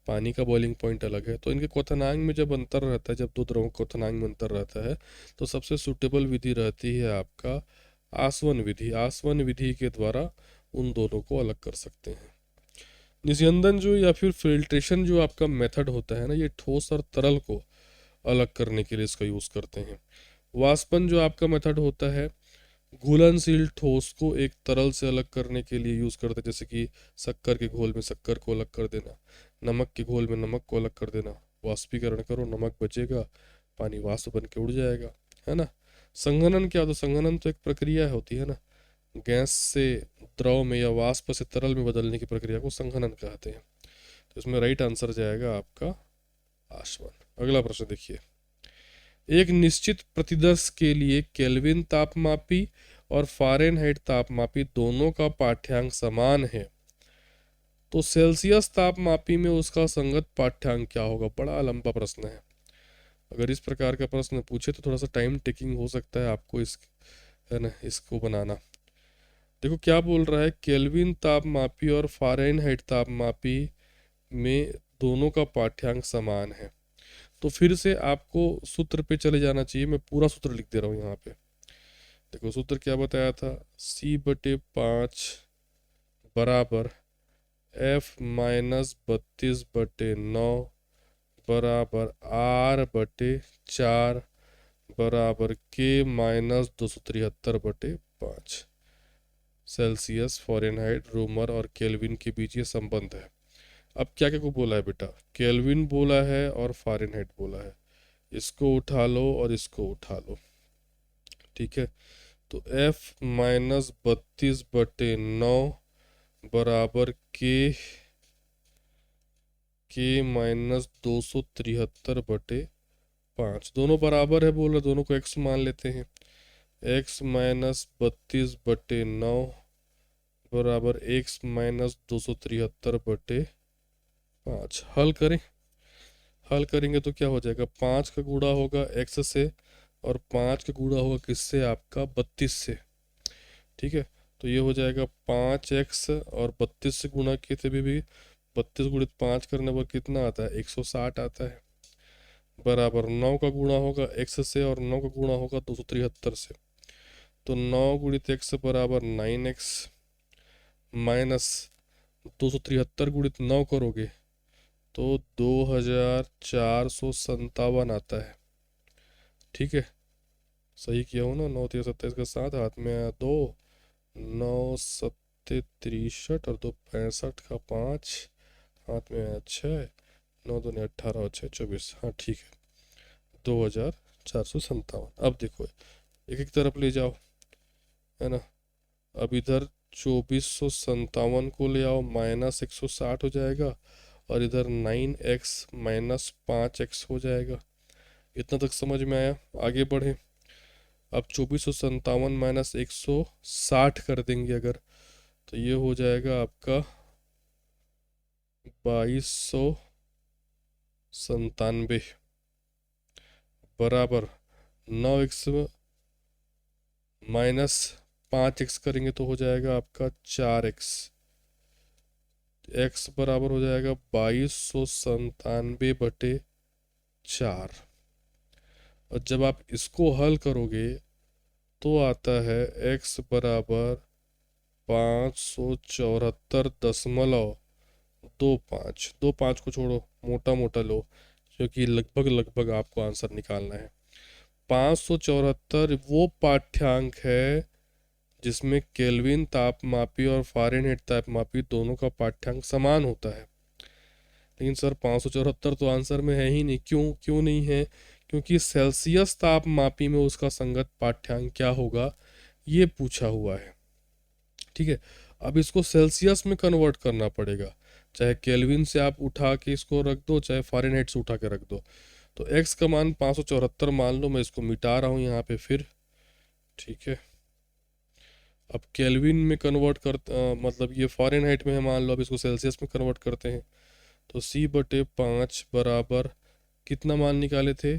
पानी का बॉइलिंग पॉइंट अलग है। तो इनके क्वथनांक में जब अंतर रहता है, जब दो द्रवों के क्वथनांक में अंतर रहता है, तो सबसे सुटेबल विधि रहती है आपका आसवन विधि। आसवन विधि के द्वारा उन दोनों को अलग कर सकते हैं। निस्यंदन जो या फिर फिल्ट्रेशन जो आपका मेथड होता है ना, ये ठोस और तरल को अलग करने के लिए इसका यूज़ करते हैं। वाष्पन जो आपका मेथड होता है, घुलनशील ठोस को एक तरल से अलग करने के लिए यूज़ करते हैं, जैसे कि शक्कर के घोल में शक्कर को अलग कर देना, नमक के घोल में नमक को अलग कर देना। वाष्पीकरण करो, नमक बचेगा, पानी वाष्प बन के उड़ जाएगा, है ना। संघनन क्या होता है? संघनन तो एक प्रक्रिया होती है ना, गैस से द्रव में या वाष्प से तरल में बदलने की प्रक्रिया को संघनन कहते हैं। तो इसमें राइट आंसर जाएगा आपका आसवन। अगला प्रश्न देखिए, एक निश्चित प्रतिदर्श के लिए केल्विन तापमापी और फ़ारेनहाइट तापमापी दोनों का पाठ्यांक समान है, तो सेल्सियस तापमापी में उसका संगत पाठ्यांक क्या होगा? बड़ा लंबा प्रश्न है। अगर इस प्रकार का प्रश्न पूछे तो थोड़ा सा टाइम टेकिंग हो सकता है आपको, इस, है ना, इसको बनाना। देखो क्या बोल रहा है, केल्विन तापमापी और फ़ारेनहाइट तापमापी में दोनों का पाठ्यांक समान है। तो फिर से आपको सूत्र पे चले जाना चाहिए, मैं पूरा सूत्र लिख दे रहा हूँ यहाँ पे। देखो सूत्र क्या बताया था, C/5 बराबर F-32/9 बराबर R/4 बराबर K-273/5। सेल्सियस, फ़ारेनहाइट, रोमर और केल्विन के बीच ये संबंध है। अब क्या क्या को बोला है बेटा? केल्विन बोला है और फ़ारेनहाइट बोला है। इसको उठा लो और इसको उठा लो, ठीक है। तो F माइनस 32/9 बराबर के माइनस 273/5। दोनों बराबर है बोल रहे, दोनों को x मान लेते हैं। x माइनस 32/9 बराबर x माइनस 273/5। हल करेंगे तो क्या हो जाएगा, 5 का गुणा होगा x से और 5 का गुणा होगा किससे, आपका 32 से। ठीक है, तो ये हो जाएगा 5x और 32 से गुणा किए थे भी 32 गुणित 5 करने पर कितना आता है, 160 आता है। बराबर 9 का गुणा होगा x से और 9 का गुणा होगा 273 से। तो 9 गुणित x बराबर 9x माइनस 273 गुणित 9 करोगे तो 2457 आता है। ठीक है, सही किया हो ना, 9 3 27 का 7 हाथ में आया 2, 9 7 63 और 2 65 का 5 हाथ में आया 6, 9 2 18 और 6 24। हाँ ठीक है, 2457। अब देखो एक एक तरफ ले जाओ, है ना। अब इधर 2457 को ले आओ, माइनस 160 हो जाएगा और इधर 9x माइनस 5x हो जाएगा। इतना तक समझ में आया, आगे बढ़े। अब 2457 माइनस 160 कर देंगे अगर, तो ये हो जाएगा आपका 2297 बराबर 9x माइनस 5x करेंगे तो हो जाएगा आपका 4x। x बराबर हो जाएगा 2297/4। और जब आप इसको हल करोगे तो आता है x बराबर 574.25। दो पाँच को छोड़ो, मोटा मोटा लो, क्योंकि लगभग लगभग आपको आंसर निकालना है। 574 वो पाठ्यांक है जिसमें केल्विन तापमापी और फ़ारेनहाइट तापमापी दोनों का पाठ्यांक समान होता है। लेकिन सर 574 तो आंसर में है ही नहीं, क्यों क्यों नहीं है, क्योंकि सेल्सियस तापमापी में उसका संगत पाठ्यांक क्या होगा ये पूछा हुआ है। ठीक है, अब इसको सेल्सियस में कन्वर्ट करना पड़ेगा, चाहे केल्विन से आप उठा के इसको रख दो, चाहे फ़ारेनहाइट से उठा के रख दो। तो x का मान 574 मान लो, मैं इसको मिटा रहा हूँ यहाँ पे फिर। ठीक है, अब केल्विन में कन्वर्ट कर मतलब ये फ़ारेनहाइट में है मान लो, अब इसको सेल्सियस में कन्वर्ट करते हैं। तो c/5 बराबर कितना मान निकाले थे,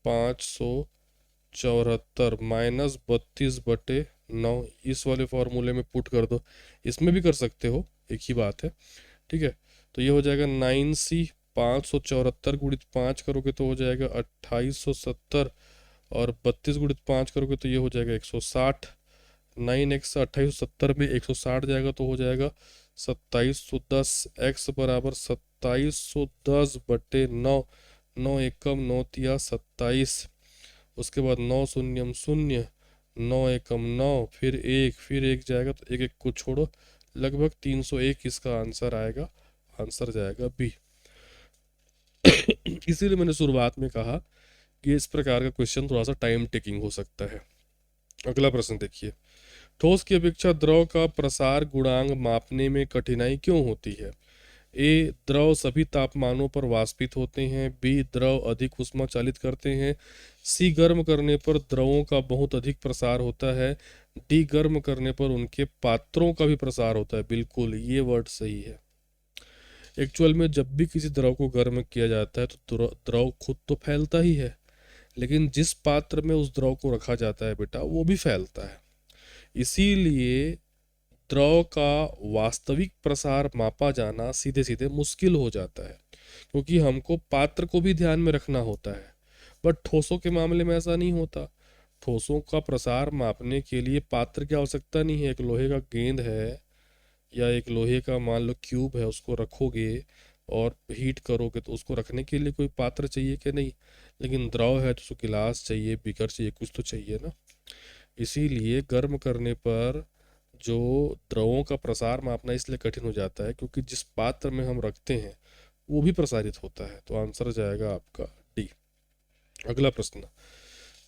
574 माइनस 32/9। इस वाले फॉर्मूले में पुट कर दो, इसमें भी कर सकते हो, एक ही बात है। ठीक है, तो ये हो जाएगा 9c। 574 गुणित 5 करोगे तो हो जाएगा 2870 और 32 गुणित 5 करोगे तो ये हो जाएगा 160। 9x 2870 में 160 जाएगा तो हो जाएगा 2710। x बराबर 2710/9। 9 एकम 9 तिया 27, उसके बाद 9 शून्यम 0, 9 एकम 9, फिर एक जाएगा तो एक एक को छोड़ो, लगभग 301 इसका आंसर आएगा। आंसर जाएगा बी। इसीलिए मैंने शुरुआत में कहा कि इस प्रकार का क्वेश्चन थोड़ा सा टाइम टेकिंग हो सकता है। अगला प्रश्न देखिए, ठोस की अपेक्षा द्रव का प्रसार गुणांक मापने में कठिनाई क्यों होती है। ए, द्रव सभी तापमानों पर वाष्पित होते हैं। बी, द्रव अधिक ऊष्मा चालित करते हैं। सी, गर्म करने पर द्रवों का बहुत अधिक प्रसार होता है। डी, गर्म करने पर उनके पात्रों का भी प्रसार होता है। बिल्कुल, ये वर्ड सही है। एक्चुअल में जब भी किसी द्रव को गर्म किया जाता है तो द्रव खुद तो फैलता ही है, लेकिन जिस पात्र में उस द्रव को रखा जाता है बेटा, वो भी फैलता है। इसीलिए द्रव का वास्तविक प्रसार मापा जाना सीधे सीधे मुश्किल हो जाता है, क्योंकि हमको पात्र को भी ध्यान में रखना होता है। बट ठोसों के मामले में ऐसा नहीं होता। ठोसों का प्रसार मापने के लिए पात्र की आवश्यकता नहीं है। एक लोहे का गेंद है या एक लोहे का मान लो क्यूब है, उसको रखोगे और हीट करोगे तो उसको रखने के लिए कोई पात्र चाहिए कि नहीं। लेकिन द्रव है तो उसको गिलास चाहिए, बीकर चाहिए, कुछ तो चाहिए ना। इसीलिए गर्म करने पर जो द्रवों का प्रसार मापना इसलिए कठिन हो जाता है, क्योंकि जिस पात्र में हम रखते हैं वो भी प्रसारित होता है। तो आंसर जाएगा आपका डी। अगला प्रश्न,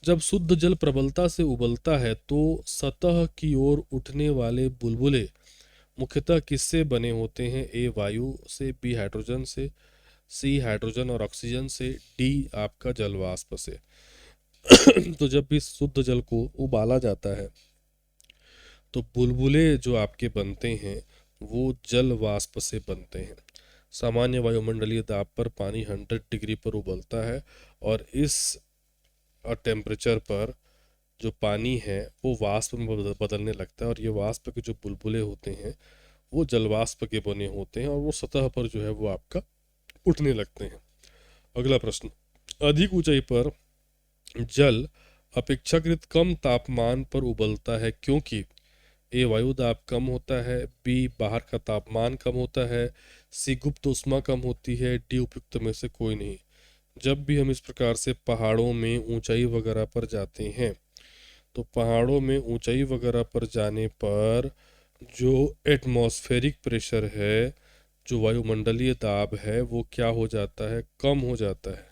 जब शुद्ध जल प्रबलता से उबलता है तो सतह की ओर उठने वाले बुलबुले मुख्यतः किससे बने होते हैं? ए वायु से, बी हाइड्रोजन से, सी हाइड्रोजन और ऑक्सीजन से, डी आपका जल वाष्प से। तो जब भी शुद्ध जल को उबाला जाता है तो बुलबुले जो आपके बनते हैं वो जल वाष्प से बनते हैं। सामान्य वायुमंडलीय दाब पर पानी 100 डिग्री पर उबलता है और इस टेम्परेचर पर जो पानी है वो वाष्प में बदलने लगता है और ये वाष्प के जो बुलबुले होते हैं वो जलवाष्प के बने होते हैं और वो सतह पर जो है वो आपका उठने लगते हैं। अगला प्रश्न, अधिक ऊंचाई पर जल अपेक्षाकृत कम तापमान पर उबलता है क्योंकि ए वायु दाब कम होता है, बी बाहर का तापमान कम होता है, सी गुप्त ऊष्मा कम होती है, डी उपयुक्त में से कोई नहीं। जब भी हम इस प्रकार से पहाड़ों में ऊंचाई वगैरह पर जाते हैं तो पहाड़ों में ऊंचाई वगैरह पर जाने पर जो एटमॉस्फेरिक प्रेशर है, जो वायुमंडलीय दाब है वो क्या हो जाता है? कम हो जाता है।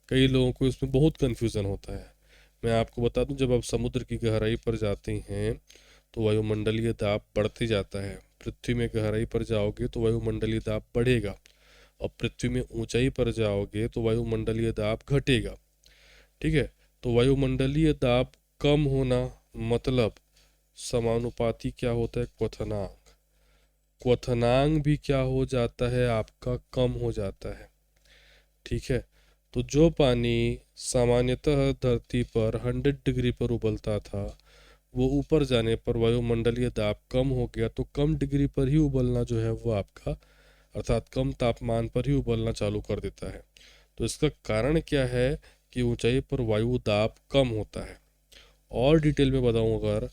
कई लोगों को इसमें बहुत कन्फ्यूज़न होता है। मैं आपको बता दूं, जब आप समुद्र की गहराई पर जाते हैं तो वायुमंडलीय दाब बढ़ते जाता है। पृथ्वी में गहराई पर जाओगे तो वायुमंडलीय दाब बढ़ेगा और पृथ्वी में ऊंचाई पर जाओगे तो वायुमंडलीय दाब घटेगा। ठीक है, तो वायुमंडलीय दाब कम होना मतलब समानुपाती क्या होता है? क्वथनांक। क्वथनांक भी क्या हो जाता है आपका? कम हो जाता है। ठीक है, तो जो पानी सामान्यतः धरती पर 100 डिग्री पर उबलता था वो ऊपर जाने पर वायुमंडलीय दाब कम हो गया तो कम डिग्री पर ही उबलना जो है वो आपका, अर्थात कम तापमान पर ही उबलना चालू कर देता है। तो इसका कारण क्या है कि ऊंचाई पर वायु दाब कम होता है। और डिटेल में बताऊं अगर,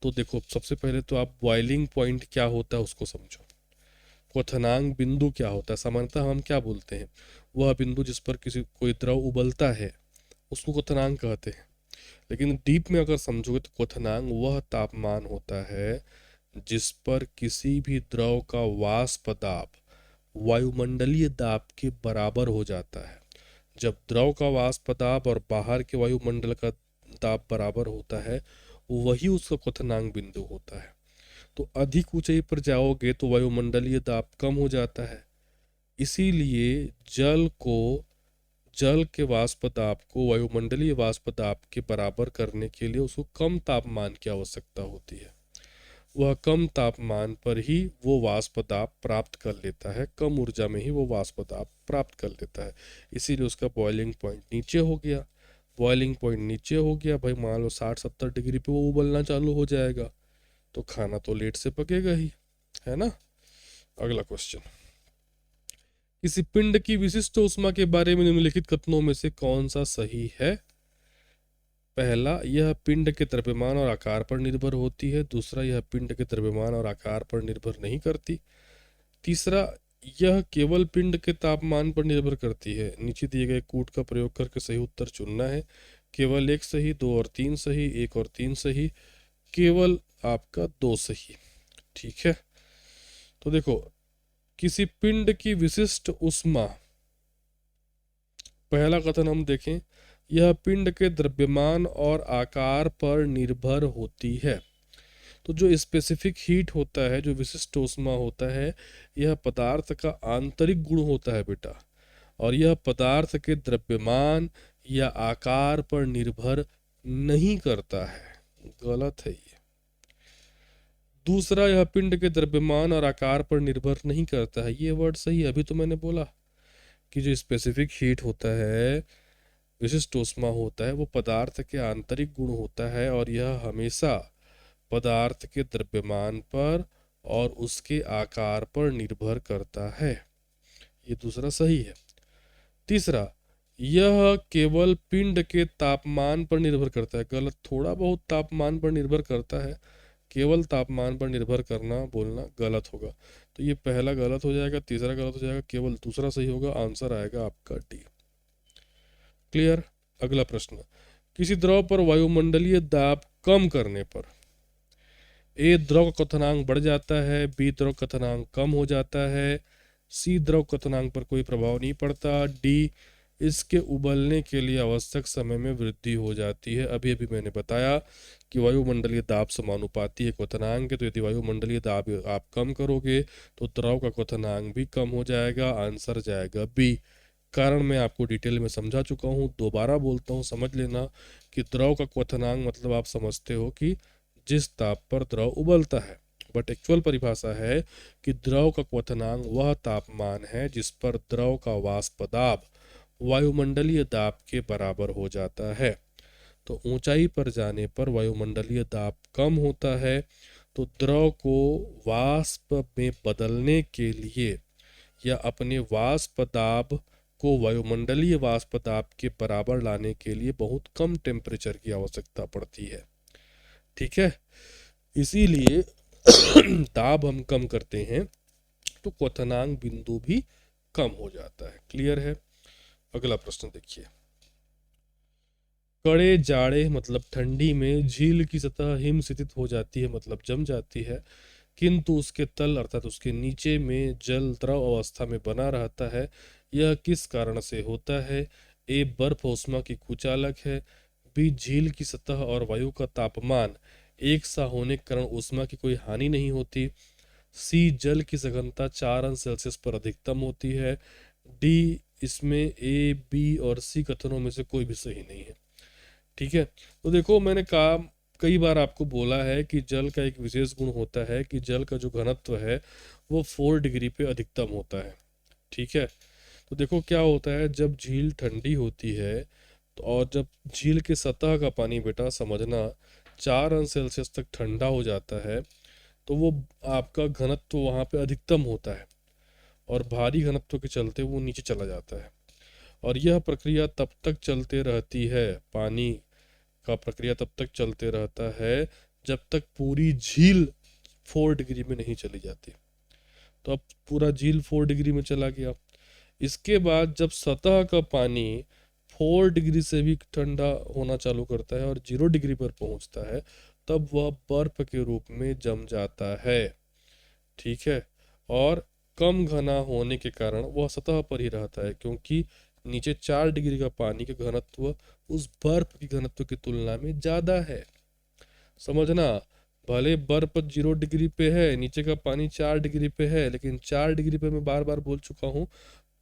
तो देखो सबसे पहले तो आप बॉइलिंग पॉइंट क्या होता है उसको समझो। क्वथनांक बिंदु क्या होता है? सामान्यतः हम क्या बोलते हैं? वह बिंदु जिस पर किसी कोई द्रव उबलता है उसको क्वथनांक कहते हैं। लेकिन डीप में अगर समझोगे तो क्वथनांक वह तापमान होता है जिस पर किसी भी द्रव का वाष्प दाब वायुमंडलीय दाब के बराबर हो जाता है। जब द्रव का वाष्प दाब और बाहर के वायुमंडल का दाब बराबर होता है वही उसका क्वथनांक बिंदु होता है। तो अधिक ऊंचाई पर जाओगे तो वायुमंडलीय दाब कम हो जाता है, इसीलिए जल के वाष्प दाब को वायुमंडलीय वाष्प दाब के बराबर करने के लिए उसको कम तापमान की आवश्यकता होती है। वह कम तापमान पर ही वो वाष्प दाब प्राप्त कर लेता है, कम ऊर्जा में ही वो वाष्प दाब प्राप्त कर लेता है। इसीलिए उसका बॉइलिंग पॉइंट नीचे हो गया। बॉइलिंग पॉइंट नीचे हो गया भाई, मान लो 60-70 डिग्री पे वो उबलना चालू हो जाएगा तो खाना तो लेट से पकेगा ही, है ना। अगला क्वेश्चन, किसी पिंड की विशिष्ट ऊष्मा के बारे में निम्नलिखित कथनों में से कौन सा सही है? पहला, यह पिंड के द्रव्यमान और आकार पर निर्भर होती है। दूसरा, यह पिंड के द्रव्यमान और आकार पर निर्भर नहीं करती। तीसरा, यह केवल पिंड के तापमान पर निर्भर करती है। नीचे दिए गए कूट का प्रयोग करके सही उत्तर चुनना है। केवल एक सही, दो और तीन सही, एक और तीन सही, केवल आपका दो सही। ठीक है, तो देखो किसी पिंड की विशिष्ट ऊष्मा, पहला कथन हम देखें, यह पिंड के द्रव्यमान और आकार पर निर्भर होती है। तो जो स्पेसिफिक हीट होता है, जो विशिष्ट ऊष्मा होता है, यह पदार्थ का आंतरिक गुण होता है बेटा, और यह पदार्थ के द्रव्यमान या आकार पर निर्भर नहीं करता है। गलत है ये। दूसरा, यह पिंड के द्रव्यमान और आकार पर निर्भर नहीं करता है, ये वर्ड सही है। अभी तो मैंने बोला कि जो स्पेसिफिक हीट होता है, विशिष्ट ऊष्मा होता है, वो पदार्थ के आंतरिक गुण होता है और यह हमेशा पदार्थ के द्रव्यमान पर और उसके आकार पर निर्भर करता है। ये दूसरा सही है। तीसरा, यह केवल पिंड के तापमान पर निर्भर करता है। गलत, थोड़ा बहुत तापमान पर निर्भर करता है, केवल तापमान पर निर्भर करना बोलना गलत होगा। तो ये पहला गलत हो जाएगा, तीसरा गलत हो जाएगा, केवल दूसरा सही होगा। आंसर आएगा आपका डी। क्लियर। अगला प्रश्न, किसी द्रव पर वायुमंडलीय दाब कम करने पर ए द्रव का क्वथनांक बढ़ जाता है, बी द्रव क्वथनांक कम हो जाता है, सी द्रव क्वथनांक पर कोई प्रभाव नहीं पड़ता, डी इसके उबलने के लिए आवश्यक समय में वृद्धि हो जाती है। अभी अभी मैंने बताया कि वायुमंडलीय दाब समानुपाती है क्वथनांक है, तो यदि वायुमंडलीय दाब आप कम करोगे तो द्रव का क्वथनांक भी कम हो जाएगा। आंसर जाएगा बी। कारण मैं आपको डिटेल में समझा चुका हूँ, दोबारा बोलता हूँ, समझ लेना कि द्रव का क्वथनांक मतलब आप समझते हो कि जिस ताप पर द्रव उबलता है, बट एक्चुअल परिभाषा है कि द्रव का क्वथनांक वह तापमान है जिस पर द्रव का वाष्प दाब वायुमंडलीय दाब के बराबर हो जाता है। तो ऊंचाई पर जाने पर वायुमंडलीय दाब कम होता है, तो द्रव को वाष्प में बदलने के लिए या अपने वाष्प दाब को वायुमंडलीय वाष्प दाब के बराबर लाने के लिए बहुत कम टेम्परेचर की आवश्यकता पड़ती है। ठीक है, इसीलिए दाब हम कम करते हैं तो क्वथनांक बिंदु भी कम हो जाता है। क्लियर है? अगला प्रश्न देखिए। कड़े जाड़े मतलब ठंडी में झील की सतह हिमस्थित हो जाती है, मतलब जम जाती है, किंतु उसके तल अर्थात उसके नीचे में जल द्रव अवस्था में बना रहता है। यह किस कारण से होता है? ए बर्फ ऊष्मा की कुचालक है, बी झील की सतह और वायु का तापमान एक सा होने के कारण ऊष्मा की कोई हानि नहीं होती, सी जल की सघनता 4 अंश सेल्सियस पर अधिकतम होती है, डी इसमें ए बी और सी कथनों में से कोई भी सही नहीं है। ठीक है, तो देखो मैंने कहा कई बार आपको बोला है कि जल का एक विशेष गुण होता है कि जल का जो घनत्व है वो 4 डिग्री पे अधिकतम होता है। ठीक है, तो देखो क्या होता है जब झील ठंडी होती है तो और जब झील के सतह का पानी बेटा समझना 4 अंश सेल्सियस तक ठंडा हो जाता है तो वो आपका घनत्व वहाँ पे अधिकतम होता है और भारी घनत्व के चलते वो नीचे चला जाता है। और यह प्रक्रिया तब तक चलते रहती है, पानी का प्रक्रिया तब तक चलते रहता है जब तक पूरी झील 4 डिग्री में नहीं चली जाती। तो अब पूरा झील 4 डिग्री में चला गया, इसके बाद जब सतह का पानी 4 डिग्री से भी ठंडा होना चालू करता है और 0 डिग्री पर पहुंचता है तब वह बर्फ के रूप में जम जाता है। ठीक है, और कम घना होने के कारण वह सतह पर ही रहता है क्योंकि नीचे 4 डिग्री का पानी का घनत्व उस बर्फ की घनत्व की तुलना में ज्यादा है। समझना, भले बर्फ 0 डिग्री पे है, नीचे का पानी 4 डिग्री पे है, लेकिन 4 डिग्री पे मैं बार बार बोल चुका हूँ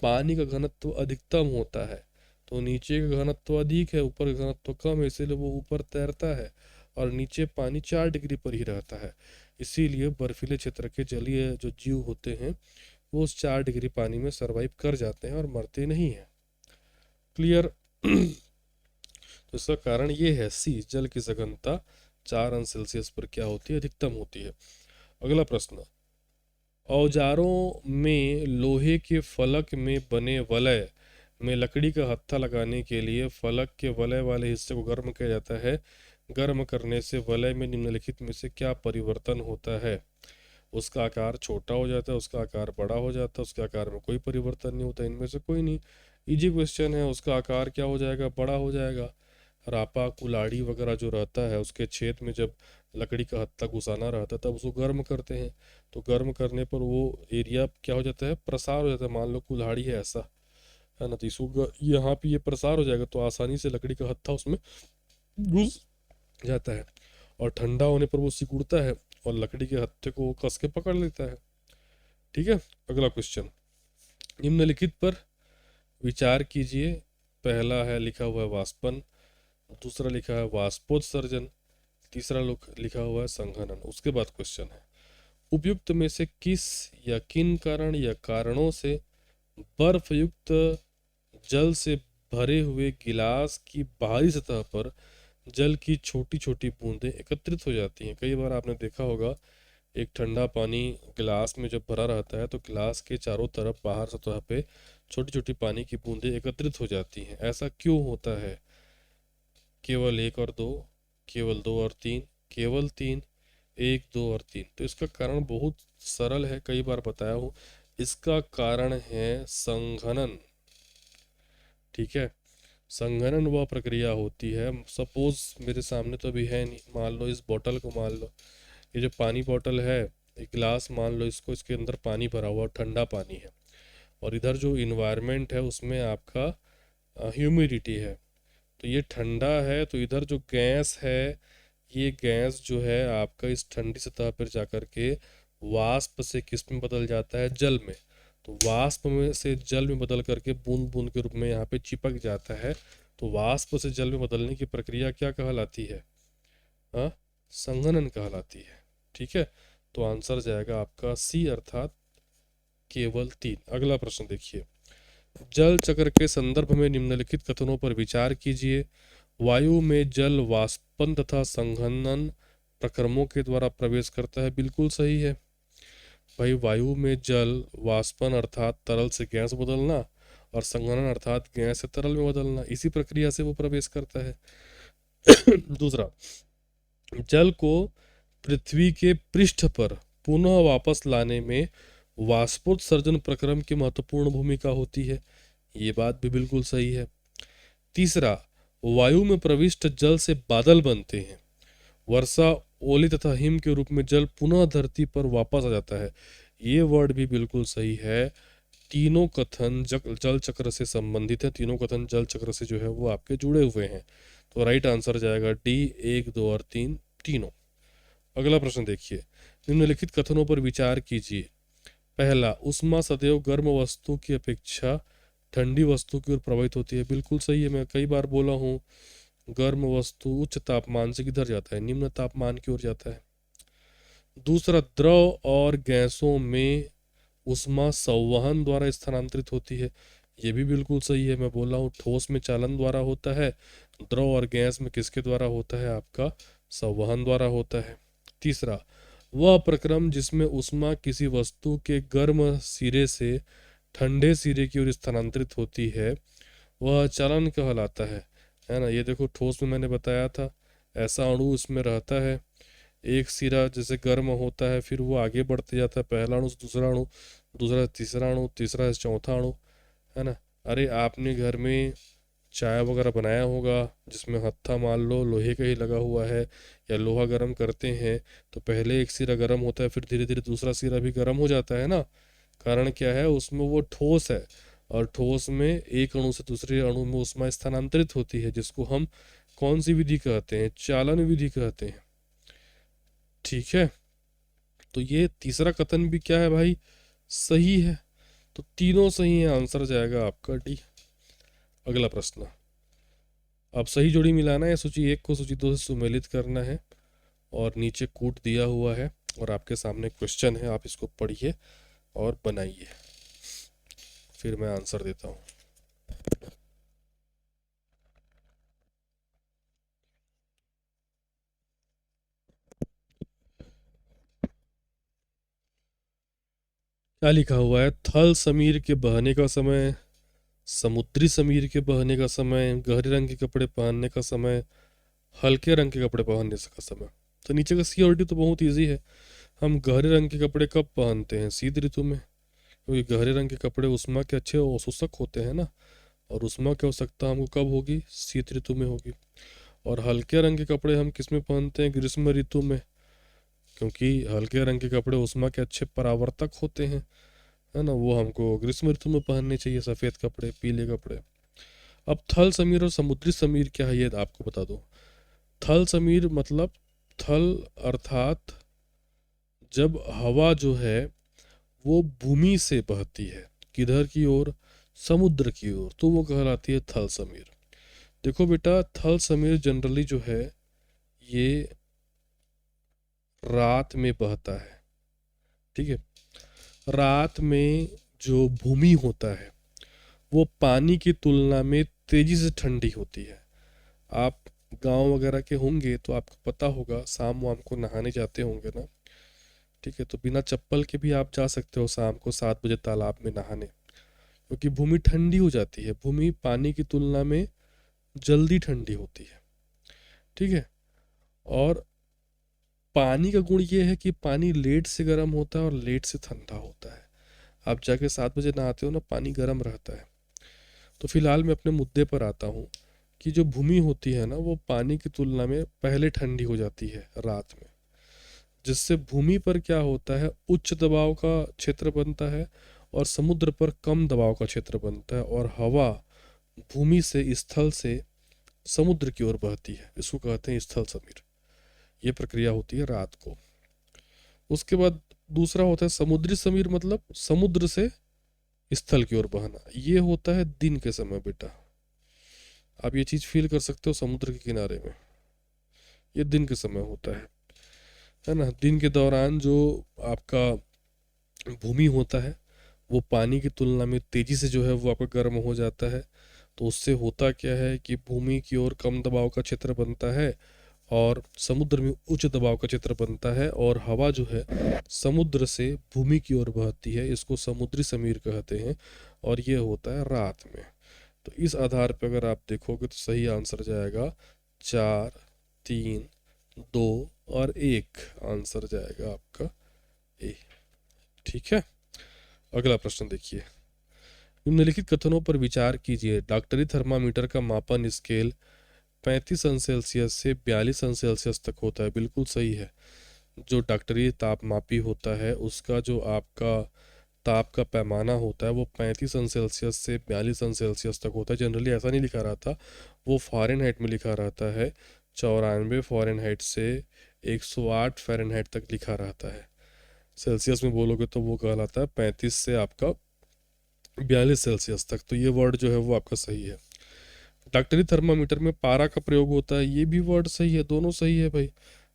पानी का घनत्व अधिकतम होता है। तो नीचे का घनत्व अधिक है, ऊपर का घनत्व कम है, इसीलिए वो ऊपर तैरता है और नीचे पानी 4 डिग्री पर ही रहता है। इसीलिए बर्फीले क्षेत्र के जलीय जो जीव होते हैं वो उस 4 डिग्री पानी में सरवाइव कर जाते हैं और मरते नहीं हैं। क्लियर? तो इसका कारण ये है सी, जल की सघनता 4 अंश सेल्सियस पर क्या होती है? अधिकतम होती है। अगला प्रश्न, औजारों में लोहे के फलक में बने वलय में लकड़ी का हत्था लगाने के लिए फलक के वलय वाले हिस्से को गर्म किया जाता है। गर्म करने से वलय में निम्नलिखित में से क्या परिवर्तन होता है? उसका आकार छोटा हो जाता है, उसका आकार बड़ा हो जाता है, उसके आकार में कोई परिवर्तन नहीं होता, इनमें से कोई नहीं। इजी क्वेश्चन है, उसका आकार क्या हो जाएगा? बड़ा हो जाएगा। रापा कुल्हाड़ी वगैरह जो रहता है उसके छेद में जब लकड़ी का हत्था घुसाना रहता है तब उसको गर्म करते हैं, तो गर्म करने पर वो एरिया क्या हो जाता है? प्रसार हो जाता है। मान लो कुल्हाड़ी है ऐसा, है ना, तो इसको यहाँ पे ये प्रसार हो जाएगा तो आसानी से लकड़ी का हत्था उसमें घुस जाता है और ठंडा होने पर वो सिकुड़ता है और लकड़ी के हत्थे को कस के पकड़ लेता है। ठीक है, अगला क्वेश्चन, निम्नलिखित पर विचार कीजिए। पहला है लिखा हुआ है वाष्पन, दूसरा लिखा है वाष्पोत्सर्जन, तीसरा लिखा हुआ है संघनन। उसके बाद क्वेश्चन है, उपयुक्त में से किस या किन कारण या कारणों से बर्फ युक्त जल से भरे हुए गिलास की बाहरी सतह पर जल की छोटी छोटी बूंदें एकत्रित हो जाती हैं? कई बार आपने देखा होगा एक ठंडा पानी गिलास में जब भरा रहता है तो गिलास के चारों तरफ बाहर सतह पे छोटी छोटी पानी की बूंदें एकत्रित हो जाती हैं। ऐसा क्यों होता है? केवल एक और दो, केवल दो और तीन, केवल तीन, एक दो और तीन? तो इसका कारण बहुत सरल है, कई बार बताया हूँ। इसका कारण है संघनन। ठीक है, संघनन वह प्रक्रिया होती है, सपोज मेरे सामने तो अभी है नहीं, मान लो इस बोतल को, मान लो ये जो पानी बोतल है, एक गिलास मान लो इसको, इसके अंदर पानी भरा हुआ ठंडा पानी है और इधर जो इन्वायरमेंट है उसमें आपका ह्यूमिडिटी है। तो ये ठंडा है, तो इधर जो गैस है, ये गैस जो है आपका इस ठंडी सतह पर जाकर के वाष्प से किस में बदल जाता है, जल में। तो वाष्प में से जल में बदल करके बूंद बूंद के रूप में यहाँ पे चिपक जाता है। तो वाष्प से जल में बदलने की प्रक्रिया क्या कहलाती है? हाँ, संघनन कहलाती है। ठीक है, तो आंसर जाएगा आपका सी, अर्थात केवल 3। अगला प्रश्न देखिए, जल चक्र के संदर्भ में निम्नलिखित कथनों पर विचार कीजिए। वायु में जल वाष्पन तथा संघनन प्रक्रमों के द्वारा प्रवेश करता है। बिल्कुल सही है भाई, वायु में जल वाष्पन अर्थात तरल से गैस बदलना, और संघनन अर्थात गैस से तरल में बदलना, इसी प्रक्रिया से वो प्रवेश करता है। दूसरा, जल को पृथ्वी के पृष्ठ पर पुनः वापस लाने में वाष्पोत्सर्जन प्रक्रम की महत्वपूर्ण भूमिका होती है। ये बात भी बिल्कुल सही है। तीसरा, वायु में प्रविष्ट जल से बादल बनते हैं। वर्षा, ओले तथा हिम के रूप में जल पुनः धरती पर वापस आ जाता है। ये वर्ड भी बिल्कुल सही है। तीनों कथन जल चक्र से संबंधित है, तीनों कथन जल चक्र से जो है वो आपके जुड़े हुए हैं। तो राइट आंसर जाएगा डी, 1, 2 और 3 तीनों। अगला प्रश्न देखिए, निम्नलिखित कथनों पर विचार कीजिए। पहला, ऊष्मा सदैव गर्म वस्तु की अपेक्षा ठंडी वस्तु की ओर प्रभावित होती है। बिल्कुल सही है, मैं कई बार बोला हूँ, गर्म वस्तु उच्च तापमान से किधर जाता है, निम्न तापमान की ओर जाता है। दूसरा, द्रव और गैसों में ऊष्मा संवहन द्वारा स्थानांतरित होती है। ये भी बिल्कुल सही है, मैं बोल रहा हूँ ठोस में चालन द्वारा होता है, द्रव और गैस में किसके द्वारा होता है, आपका संवहन द्वारा होता है। तीसरा, वह प्रक्रम जिसमें ऊष्मा किसी वस्तु के गर्म सिरे से ठंडे सिरे की ओर स्थानांतरित होती है, वह चालन कहलाता है ना। ये देखो, ठोस में मैंने बताया था, ऐसा अणु इसमें रहता है, एक सिरा जैसे गर्म होता है, फिर वो आगे बढ़ते जाता है, पहला अणु से दूसरा अणु, दूसरा से तीसरा अणु, तीसरा से चौथा अणु, है ना। अरे आपने घर में चाय वगैरह बनाया होगा, जिसमें हत्था मान लो लोहे का ही लगा हुआ है, या लोहा गर्म करते हैं, तो पहले एक सिरा गर्म होता है, फिर धीरे धीरे दूसरा सिरा भी गर्म हो जाता है ना। कारण क्या है, उसमें वो ठोस है, और ठोस में एक अणु से दूसरे अणु में ऊष्मा स्थानांतरित होती है, जिसको हम कौन सी विधि कहते हैं, चालन विधि कहते हैं। ठीक है, तो ये तीसरा कथन भी क्या है भाई, सही है। तो तीनों सही है, आंसर जाएगा आपका डी। अगला प्रश्न, अब सही जोड़ी मिलाना है, सूची 1 को सूची 2 से सुमेलित करना है, और नीचे कूट दिया हुआ है, और आपके सामने क्वेश्चन है, आप इसको पढ़िए और बनाइए, फिर मैं आंसर देता हूँ। क्या लिखा हुआ है, थल समीर के बहने का समय, समुद्री समीर के बहने का समय, गहरे रंग के कपड़े पहनने का समय, हल्के रंग के कपड़े पहनने का समय। तो नीचे का सी और डी तो बहुत ईजी है। हम गहरे रंग के कपड़े कब पहनते हैं, शीत ऋतु में, क्योंकि गहरे रंग के कपड़े उष्मा के अच्छे अवशोषक होते हैं ना, और उष्मा की आवश्यकता हमको कब होगी, शीत ऋतु में होगी। और हल्के रंग के कपड़े हम किस में पहनते हैं, ग्रीष्म ऋतु में, क्योंकि हल्के रंग के कपड़े उष्मा के अच्छे परावर्तक होते हैं, है ना, वो हमको ग्रीष्म ऋतु में पहनने चाहिए, सफ़ेद कपड़े, पीले कपड़े। अब थल समीर और समुद्री समीर क्या है, ये आपको बता दो। थल समीर मतलब, थल अर्थात जब हवा जो है वो भूमि से बहती है, किधर की ओर, समुद्र की ओर, तो वो कहलाती है थल समीर। देखो बेटा, थल समीर जनरली जो है ये रात में बहता है। ठीक है, रात में जो भूमि होता है वो पानी की तुलना में तेजी से ठंडी होती है। आप गांव वगैरह के होंगे तो आपको पता होगा, शाम वाम को नहाने जाते होंगे ना। ठीक है, तो बिना चप्पल के भी आप जा सकते हो शाम को 7 बजे तालाब में नहाने, क्योंकि भूमि ठंडी हो जाती है, भूमि पानी की तुलना में जल्दी ठंडी होती है। ठीक है, और पानी का गुण ये है कि पानी लेट से गर्म होता है और लेट से ठंडा होता है। आप जाके 7 बजे नहाते हो ना, पानी गर्म रहता है। तो फिलहाल मैं अपने मुद्दे पर आता हूँ, कि जो भूमि होती है ना वो पानी की तुलना में पहले ठंडी हो जाती है रात में, जिससे भूमि पर क्या होता है, उच्च दबाव का क्षेत्र बनता है, और समुद्र पर कम दबाव का क्षेत्र बनता है, और हवा भूमि से, स्थल से समुद्र की ओर बहती है, इसको कहते हैं स्थल समीर। ये प्रक्रिया होती है रात को। उसके बाद दूसरा होता है समुद्री समीर, मतलब समुद्र से स्थल की ओर बहना। ये होता है दिन के समय बेटा। आप ये चीज फील कर सकते हो समुद्र के किनारे में, ये दिन के समय होता है ना। दिन के दौरान जो आपका भूमि होता है वो पानी की तुलना में तेजी से जो है वो आपका गर्म हो जाता है। तो उससे होता क्या है कि भूमि की ओर कम दबाव का क्षेत्र बनता है और समुद्र में उच्च दबाव का क्षेत्र बनता है, और हवा जो है समुद्र से भूमि की ओर बहती है, इसको समुद्री समीर कहते हैं। और ये होता है रात में। तो इस आधार पर अगर आप देखोगे तो सही आंसर जाएगा 4, 3, 2 और 1। आंसर जाएगा आपका ए। ठीक है, अगला प्रश्न देखिए। निम्नलिखित कथनों पर विचार कीजिए। डॉक्टरी थर्मामीटर का मापन स्केल 35 सेल्सियस से 42 सेल्सियस तक होता है। बिल्कुल सही है। जो डॉक्टरी तापमापी होता है उसका जो आपका ताप का पैमाना होता है वो 35 सेल्सियस से 42 सेल्सियस तक होता है। जनरली ऐसा नहीं लिखा रहता, वो फ़ारेनहाइट में लिखा रहता है। 94 फ़ारेनहाइट से 108 फ़ारेनहाइट तक लिखा रहता है। सेल्सियस में बोलोगे तो वो कहलाता है 35 से आपका 42 सेल्सियस तक। तो ये वर्ड जो है वो आपका सही है। डॉक्टरी थर्मामीटर में पारा का प्रयोग होता है, ये भी वर्ड सही है, दोनों सही है भाई।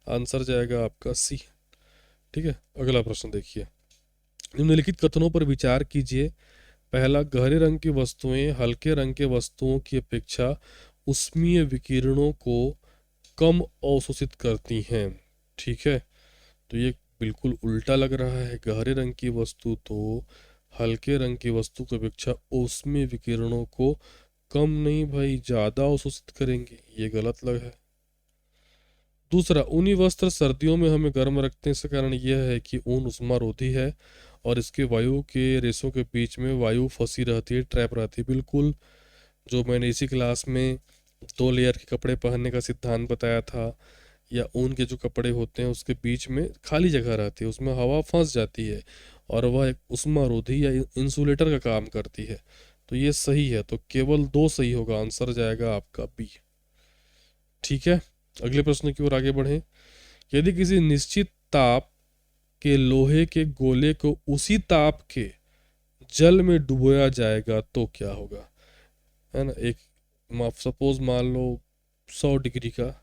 आंसर जाएगा आपका सी। ठीक है, अगला प्रश्न देखिए। निम्नलिखित कथनों पर विचार कीजिए। पहला, गहरे रंग की वस्तुएं हल्के रंग के वस्तुओं की अपेक्षा उष्मीय विकिरणों को कम अवशोषित करती हैं। ठीक है, तो ये बिल्कुल उल्टा लग रहा है। गहरे रंग की वस्तु तो हल्के रंग की वस्तु की अपेक्षा ऊष्मीय विकिरणों को कम नहीं भाई, ज़्यादा अवशोषित करेंगे। ये गलत लग है। दूसरा, ऊनी वस्त्र सर्दियों में हमें गर्म रखते हैं। इसका कारण यह है कि ऊन उष्मारोधी है और इसके वायु के रेशों के बीच में वायु फंसी रहती है, ट्रैप रहती है। बिल्कुल, जो मैंने इसी क्लास में 2 लेयर के कपड़े पहनने का सिद्धांत बताया था, या ऊन के जो कपड़े होते हैं उसके बीच में खाली जगह रहती है, उसमें हवा फंस जाती है और वह एक उष्मारोधी या इंसुलेटर का काम करती है। तो ये सही है, तो केवल 2 सही होगा। आंसर जाएगा आपका बी। ठीक है, अगले प्रश्न की ओर आगे बढ़ें। यदि किसी निश्चित ताप के लोहे के गोले को उसी ताप के जल में डुबोया जाएगा तो क्या होगा, है ना। एक सपोज मान लो 100 डिग्री का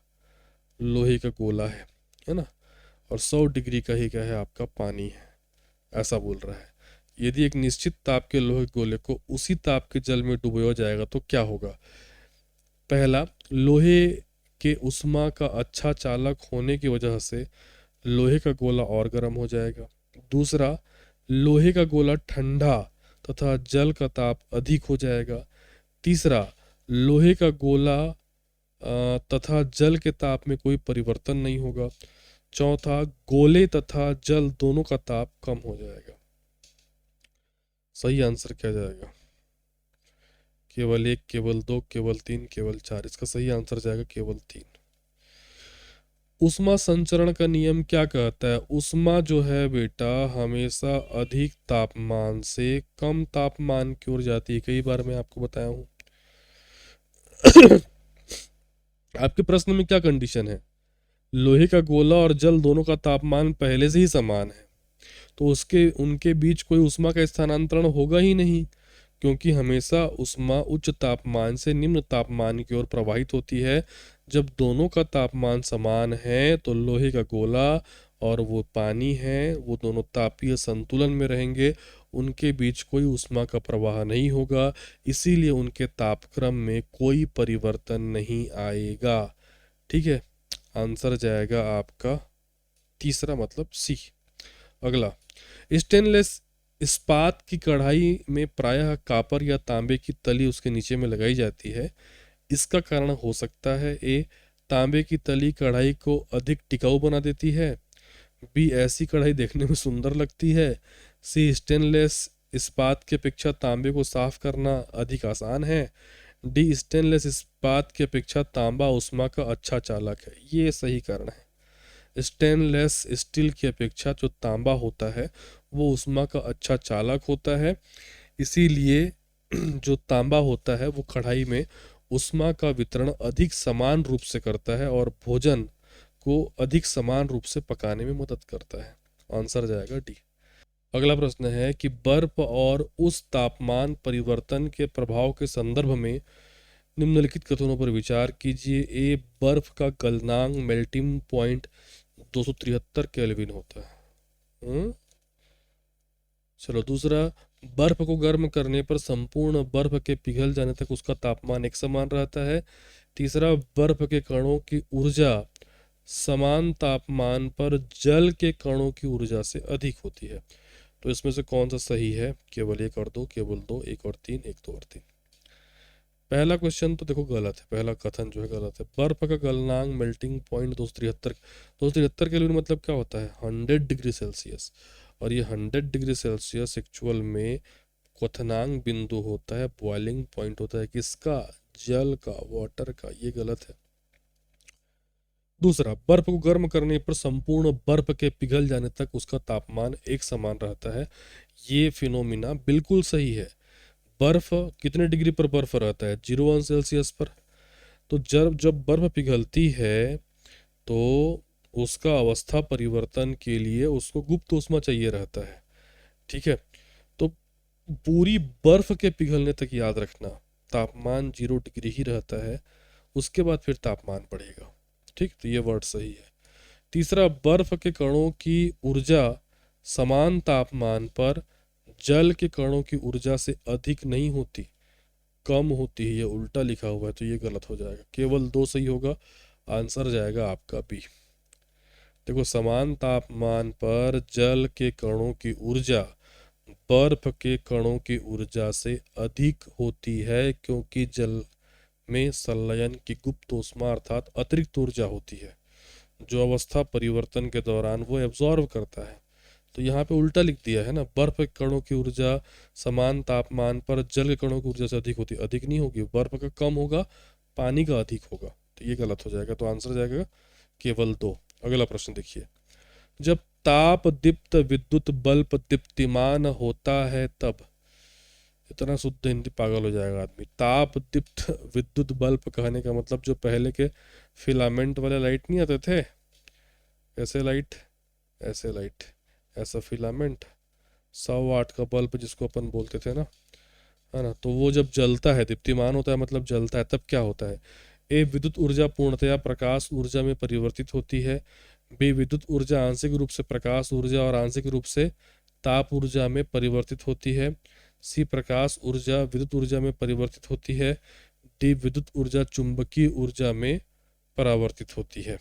लोहे का गोला है ना, और 100 डिग्री का ही क्या है आपका पानी है, ऐसा बोल रहा है। यदि एक निश्चित ताप के लोहे के गोले को उसी ताप के जल में डुबोया जाएगा तो क्या होगा। पहला, लोहे के उष्मा का अच्छा चालक होने की वजह से लोहे का गोला और गर्म हो जाएगा। दूसरा, लोहे का गोला ठंडा तथा जल का ताप अधिक हो जाएगा। तीसरा, लोहे का गोला तथा जल के ताप में कोई परिवर्तन नहीं होगा। चौथा, गोले तथा जल दोनों का ताप कम हो जाएगा। सही आंसर क्या जाएगा। केवल 1, केवल 2, केवल 3, केवल 4। इसका सही आंसर जाएगा केवल 3। उष्मा संचरण का नियम क्या कहता है। उष्मा जो है बेटा हमेशा अधिक तापमान से कम तापमान की ओर जाती है। कई बार मैं आपको बताया हूं। आपके प्रश्न में क्या कंडीशन है, लोहे का गोला और जल दोनों का तापमान पहले से ही समान है, तो उसके उनके बीच कोई उष्मा का स्थानांतरण होगा ही नहीं, क्योंकि हमेशा उष्मा उच्च तापमान से निम्न तापमान की ओर प्रवाहित होती है। जब दोनों का तापमान समान है तो लोहे का गोला और वो पानी है वो दोनों तापीय संतुलन में रहेंगे, उनके बीच कोई उष्मा का प्रवाह नहीं होगा, इसीलिए उनके तापक्रम में कोई परिवर्तन नहीं आएगा। ठीक है, आंसर जाएगा आपका तीसरा, मतलब सी। अगला, स्टेनलेस इस्पात की कढ़ाई में प्रायः कापर या तांबे की तली उसके नीचे में लगाई जाती है। इसका कारण हो सकता है ए, तांबे की तली कढ़ाई को अधिक टिकाऊ बना देती है। बी, ऐसी कढ़ाई देखने में सुंदर लगती है। सी, स्टेनलेस इस्पात की अपेक्षा तांबे को साफ करना अधिक आसान है। डी, स्टेनलेस इस्पात की अपेक्षा तांबा उष्मा का अच्छा चालक है। ये सही कारण है। स्टेनलेस स्टील की अपेक्षा जो तांबा होता है वो उष्मा का अच्छा चालक होता है, इसीलिए जो तांबा होता है वो कढ़ाई में ऊष्मा का वितरण अधिक समान रूप से करता है और भोजन को अधिक समान रूप से पकाने में मदद करता है। आंसर जाएगा डी। अगला प्रश्न है कि बर्फ और उस तापमान परिवर्तन के प्रभाव के संदर्भ में निम्नलिखित कथनों पर विचार कीजिए। ए, बर्फ का गलनांक मेल्टिंग पॉइंट 273 केल्विन होता है। चलो दूसरा, बर्फ को गर्म करने पर संपूर्ण बर्फ के पिघल जाने तक उसका तापमान एक समान रहता है। तीसरा, बर्फ के कणों की ऊर्जा समान तापमान पर जल के कणों की ऊर्जा से अधिक होती है। तो इसमें से कौन सा सही है? केवल एक और दो, केवल दो, एक और तीन, एक दो और तीन। पहला क्वेश्चन तो देखो गलत है, पहला कथन जो है गलत है। बर्फ का गलनांक मेल्टिंग पॉइंट 273 केल्विन मतलब क्या होता है? 100 डिग्री सेल्सियस। और ये 100 डिग्री सेल्सियस एक्चुअल में क्वथनांक बिंदु होता है, बॉइलिंग पॉइंट होता है। किसका? जल का, वाटर का। ये गलत है। दूसरा, बर्फ को गर्म करने पर संपूर्ण बर्फ के पिघल जाने तक उसका तापमान एक समान रहता है। ये फिनोमिना बिल्कुल सही है। बर्फ कितने डिग्री पर बर्फ रहता है? 0 अंश सेल्सियस पर। तो जब जब बर्फ पिघलती है तो उसका अवस्था परिवर्तन के लिए उसको गुप्त ऊष्मा चाहिए रहता है। ठीक है, तो पूरी बर्फ के पिघलने तक याद रखना तापमान 0 डिग्री ही रहता है, उसके बाद फिर तापमान बढ़ेगा। ठीक, तो ये वर्ड सही है। तीसरा, बर्फ के कणों की ऊर्जा समान तापमान पर जल के कणों की ऊर्जा से अधिक नहीं होती, कम होती है। ये उल्टा लिखा हुआ है तो ये गलत हो जाएगा। केवल दो सही होगा। आंसर जाएगा आपका बी। देखो, समान तापमान पर जल के कणों की ऊर्जा बर्फ के कणों की ऊर्जा से अधिक होती है, क्योंकि जल में संलयन की गुप्त ऊष्मा अर्थात अतिरिक्त ऊर्जा होती है, जो अवस्था परिवर्तन के दौरान वो एब्जॉर्व करता है। तो यहाँ पे उल्टा लिख दिया है ना, बर्फ के कणों की ऊर्जा समान तापमान पर जल के कणों की ऊर्जा से अधिक होती है। अधिक नहीं होगी, बर्फ का कम होगा, पानी का अधिक होगा। तो ये गलत हो जाएगा। तो आंसर जाएगा केवल दो। अगला प्रश्न देखिए, जब ताप दीप्त विद्युत बल्ब दीप्तिमान होता है तब। इतना शुद्ध हिंदी पागल हो जाएगा आदमी। ताप दीप्त विद्युत बल्ब कहने का मतलब जो पहले के फिलामेंट वाले लाइट नहीं आते थे, ऐसे लाइट, ऐसे लाइट, ऐसा फिलामेंट, 100 वाट का बल्ब जिसको अपन बोलते थे ना, है ना। तो वो जब जलता है, दीप्तिमान होता है मतलब जलता है, तब क्या होता है? ए, विद्युत ऊर्जा पूर्णतया प्रकाश ऊर्जा में परिवर्तित होती है। बी, विद्युत ऊर्जा आंशिक रूप से प्रकाश ऊर्जा और आंशिक रूप से ताप ऊर्जा में परिवर्तित होती है। सी, प्रकाश ऊर्जा विद्युत ऊर्जा में परिवर्तित होती है। डी, विद्युत ऊर्जा चुंबकीय ऊर्जा में परावर्तित होती है।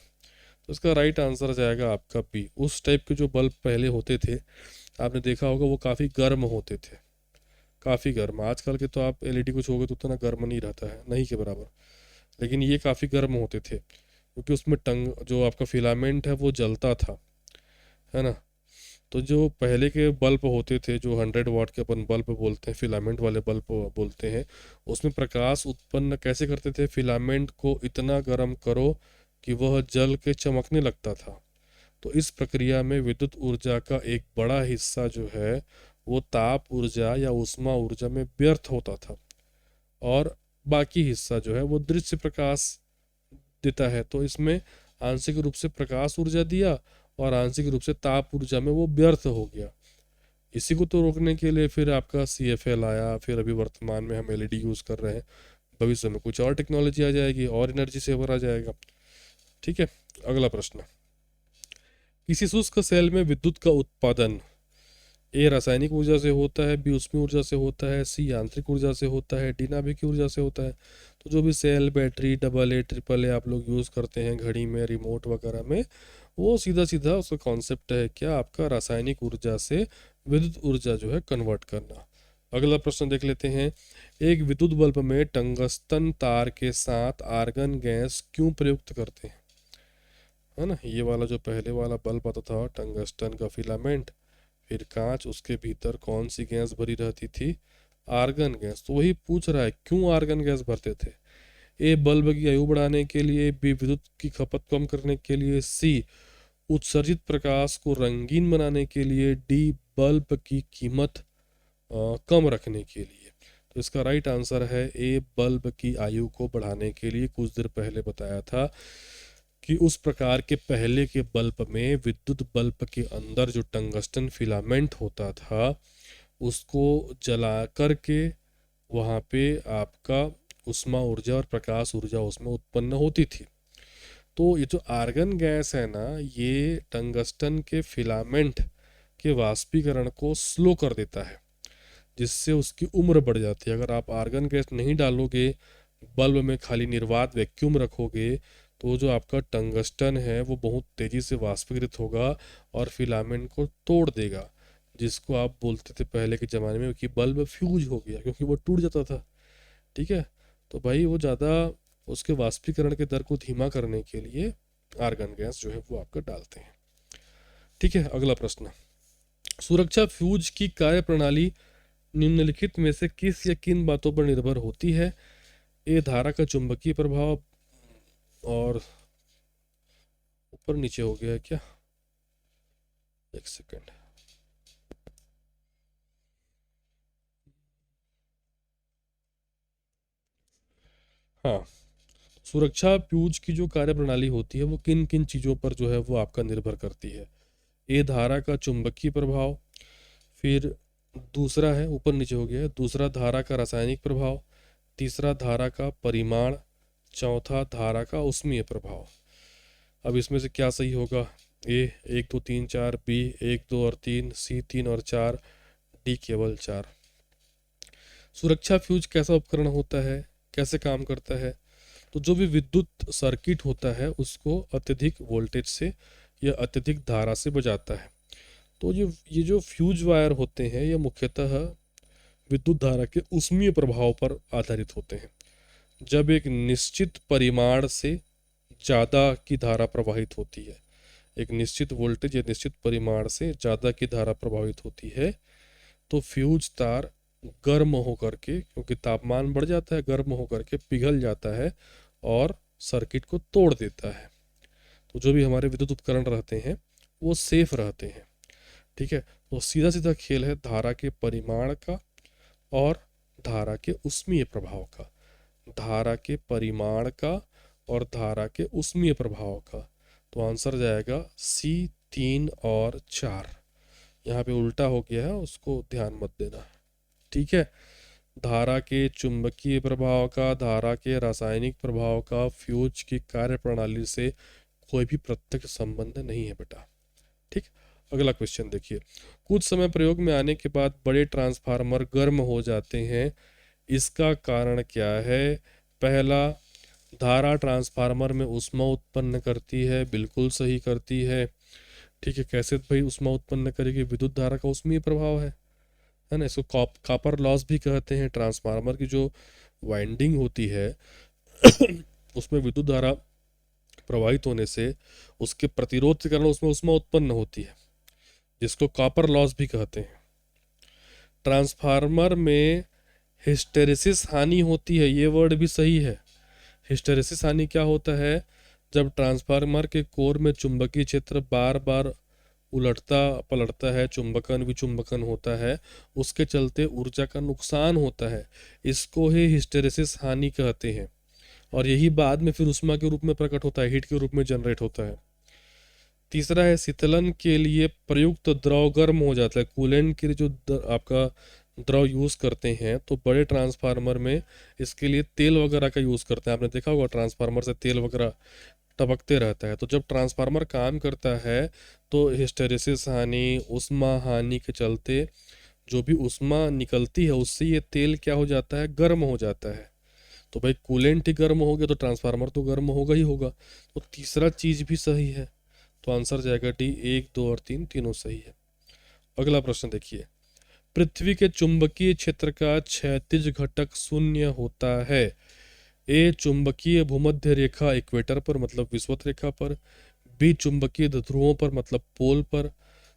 तो इसका राइट आंसर जाएगा आपका बी। उस टाइप के जो बल्ब पहले होते थे, आपने देखा होगा, वो काफ़ी गर्म होते थे, काफ़ी गर्म। आजकल के तो आप एलईडी कुछ होगे तो उतना गर्म नहीं रहता है, नहीं के बराबर। लेकिन ये काफ़ी गर्म होते थे, क्योंकि उसमें टंग जो आपका फिलामेंट है वो जलता था, है ना। तो जो पहले के बल्ब होते थे, जो 100 वाट के अपन बल्ब बोलते हैं, फिलामेंट वाले बल्ब बोलते हैं, उसमें प्रकाश उत्पन्न कैसे करते थे? फिलामेंट को इतना गर्म करो कि वह जल के चमकने लगता था। तो इस प्रक्रिया में विद्युत ऊर्जा का एक बड़ा हिस्सा जो है वो ताप ऊर्जा या ऊष्मा ऊर्जा में व्यर्थ होता था, और बाकी हिस्सा जो है वो दृश्य प्रकाश देता है। तो इसमें आंशिक रूप से प्रकाश ऊर्जा दिया और आंशिक रूप से ताप ऊर्जा में वो व्यर्थ हो गया। इसी को तो रोकने के लिए फिर आपका CFL आया, फिर अभी वर्तमान में हम LED यूज़ कर रहे हैं। भविष्य में कुछ और टेक्नोलॉजी आ जाएगी और एनर्जी सेवर आ जाएगा। ठीक है, अगला प्रश्न, किसी शुष्क सेल में विद्युत का उत्पादन ए, रासायनिक ऊर्जा से होता है, बी, ऊष्मीय ऊर्जा से होता है, सी, यांत्रिक ऊर्जा से होता है, डी, नाभिकीय ऊर्जा से होता है। तो जो भी सेल, बैटरी, AA, AAA आप लोग यूज़ करते हैं घड़ी में, रिमोट वगैरह में, वो सीधा सीधा उसका कॉन्सेप्ट है क्या? आपका रासायनिक ऊर्जा से विद्युत ऊर्जा जो है कन्वर्ट करना। अगला प्रश्न देख लेते हैं, एक विद्युत बल्ब में टंगस्टन तार के साथ आर्गन गैस क्यों प्रयुक्त करते हैं? है ना, ये वाला जो पहले वाला बल्ब आता था, टंगस्टन का फिलामेंट, फिर कांच, उसके भीतर कौन सी गैस भरी रहती थी? Argon gas. तो वही पूछ रहा है क्यों आर्गन गैस भरते थे। ए, बल्ब की आयु बढ़ाने के लिए, बी, विद्युत की खपत कम करने के लिए, सी, उत्सर्जित प्रकाश को रंगीन बनाने के लिए, डी, बल्ब की कीमत कम रखने के लिए। तो इसका राइट आंसर है ए, बल्ब की आयु को बढ़ाने के लिए। कुछ देर पहले बताया था कि उस प्रकार के पहले के बल्ब में विद्युत बल्ब के अंदर जो टंगस्टन फिलामेंट होता था उसको जला करके वहाँ पे आपका उष्मा ऊर्जा और प्रकाश ऊर्जा उसमें उत्पन्न होती थी। तो ये जो आर्गन गैस है ना, ये टंगस्टन के फिलामेंट के वाष्पीकरण को स्लो कर देता है, जिससे उसकी उम्र बढ़ जाती है। अगर आप आर्गन गैस नहीं डालोगे बल्ब में, खाली निर्वात वैक्यूम रखोगे, तो जो आपका टंगस्टन है वो बहुत तेज़ी से वाष्पीकृत होगा और फिलामेंट को तोड़ देगा, जिसको आप बोलते थे पहले के ज़माने में कि बल्ब फ्यूज हो गया, क्योंकि वो टूट जाता था। ठीक है, तो भाई वो ज़्यादा उसके वाष्पीकरण के दर को धीमा करने के लिए आर्गन गैस जो है वो आपका डालते हैं। ठीक है, अगला प्रश्न। सुरक्षा फ्यूज की कार्य प्रणाली निम्नलिखित में से किस या किन बातों पर निर्भर होती है? ए, धारा का चुंबकीय प्रभाव, और ऊपर नीचे हो गया है क्या, एक सेकेंड। हाँ, सुरक्षा फ्यूज की जो कार्य प्रणाली होती है वो किन किन चीज़ों पर जो है वो आपका निर्भर करती है? ए, धारा का चुंबकीय प्रभाव, फिर दूसरा है, ऊपर नीचे हो गया है, दूसरा धारा का रासायनिक प्रभाव, तीसरा धारा का परिमाण, चौथा धारा का उष्मीय प्रभाव। अब इसमें से क्या सही होगा? ए 1 2 3 4, बी 1 2 और 3, सी 3 और 4, डी केवल 4। सुरक्षा फ्यूज कैसा उपकरण होता है, कैसे काम करता है? तो जो भी विद्युत सर्किट होता है उसको अत्यधिक वोल्टेज से या अत्यधिक धारा से बचाता है। तो ये जो फ्यूज वायर होते हैं ये मुख्यतः विद्युत धारा के ऊष्मीय प्रभाव पर आधारित होते हैं। जब एक निश्चित परिमाण से ज़्यादा की धारा प्रवाहित होती है, एक निश्चित वोल्टेज या निश्चित परिमाण से ज़्यादा की धारा प्रभावित होती है, तो फ्यूज तार गर्म होकर के, क्योंकि तापमान बढ़ जाता है, गर्म होकर के पिघल जाता है और सर्किट को तोड़ देता है। तो जो भी हमारे विद्युत उपकरण रहते हैं वो सेफ रहते हैं। ठीक है, तो सीधा सीधा खेल है धारा के परिमाण का और धारा के ऊष्मीय प्रभाव का, धारा के परिमाण का और धारा के ऊष्मीय प्रभाव का। तो आंसर जाएगा सी 3 और 4। यहाँ पे उल्टा हो गया है, उसको ध्यान मत देना। ठीक है, धारा के चुंबकीय प्रभाव का, धारा के रासायनिक प्रभाव का फ्यूज की कार्य प्रणाली से कोई भी प्रत्यक्ष संबंध नहीं है बेटा। ठीक, अगला क्वेश्चन देखिए। कुछ समय प्रयोग में आने के बाद बड़े ट्रांसफार्मर गर्म हो जाते हैं, इसका कारण क्या है? पहला, धारा ट्रांसफार्मर में ऊष्मा उत्पन्न करती है, बिल्कुल सही करती है। ठीक है, कैसे भाई ऊष्मा उत्पन्न करेगी? विद्युत धारा का ऊष्मीय प्रभाव है ना। इसको कॉपर लॉस भी कहते हैं। ट्रांसफार्मर की जो वाइंडिंग होती है उसमें विद्युत धारा प्रवाहित होने से उसके प्रतिरोध के कारण उसमें ऊष्मा उत्पन्न होती है, जिसको कॉपर लॉस भी कहते हैं। ट्रांसफार्मर में हिस्टेरेसिस हानि होती है, ये वर्ड भी सही है। हिस्टेरेसिस हानि क्या होता है? जब ट्रांसफार्मर के कोर में चुंबकीय क्षेत्र बार बार उलटता पलटता है, चुंबकन विचुंबकन होता है, उसके चलते ऊर्जा का नुकसान होता है, इसको ही हिस्टेरेसिस हानि कहते हैं। और यही बाद में फिर ऊष्मा के रूप में प्रकट होता है, हीट के रूप में जनरेट होता है। तीसरा है, शीतलन के लिए प्रयुक्त द्रव गर्म हो जाता है। कूलेंट के लिए जो आपका द्रव यूज़ करते हैं, तो बड़े ट्रांसफार्मर में इसके लिए तेल वगैरह का यूज़ करते हैं। आपने देखा होगा ट्रांसफार्मर से तेल वगैरह टपकते रहता है। तो जब ट्रांसफार्मर काम करता है तो हिस्टेरेसिस हानि, ऊष्मा हानि के चलते जो भी ऊष्मा निकलती है उससे ये तेल क्या हो जाता है? गर्म हो जाता है। तो भाई कूलेंट ही गर्म हो गया तो ट्रांसफार्मर तो गर्म होगा ही होगा। तो तीसरा चीज़ भी सही है, तो आंसर जाएगा डी। 1 2 और 3 तीनों सही है। अगला प्रश्न देखिए। पृथ्वी के चुंबकीय क्षेत्र का क्षैतिज घटक शून्य होता है। ए, चुंबकीय भूमध्य रेखा इक्वेटर पर मतलब विषुवत रेखा पर, बी, चुंबकीय ध्रुवों पर मतलब पोल पर,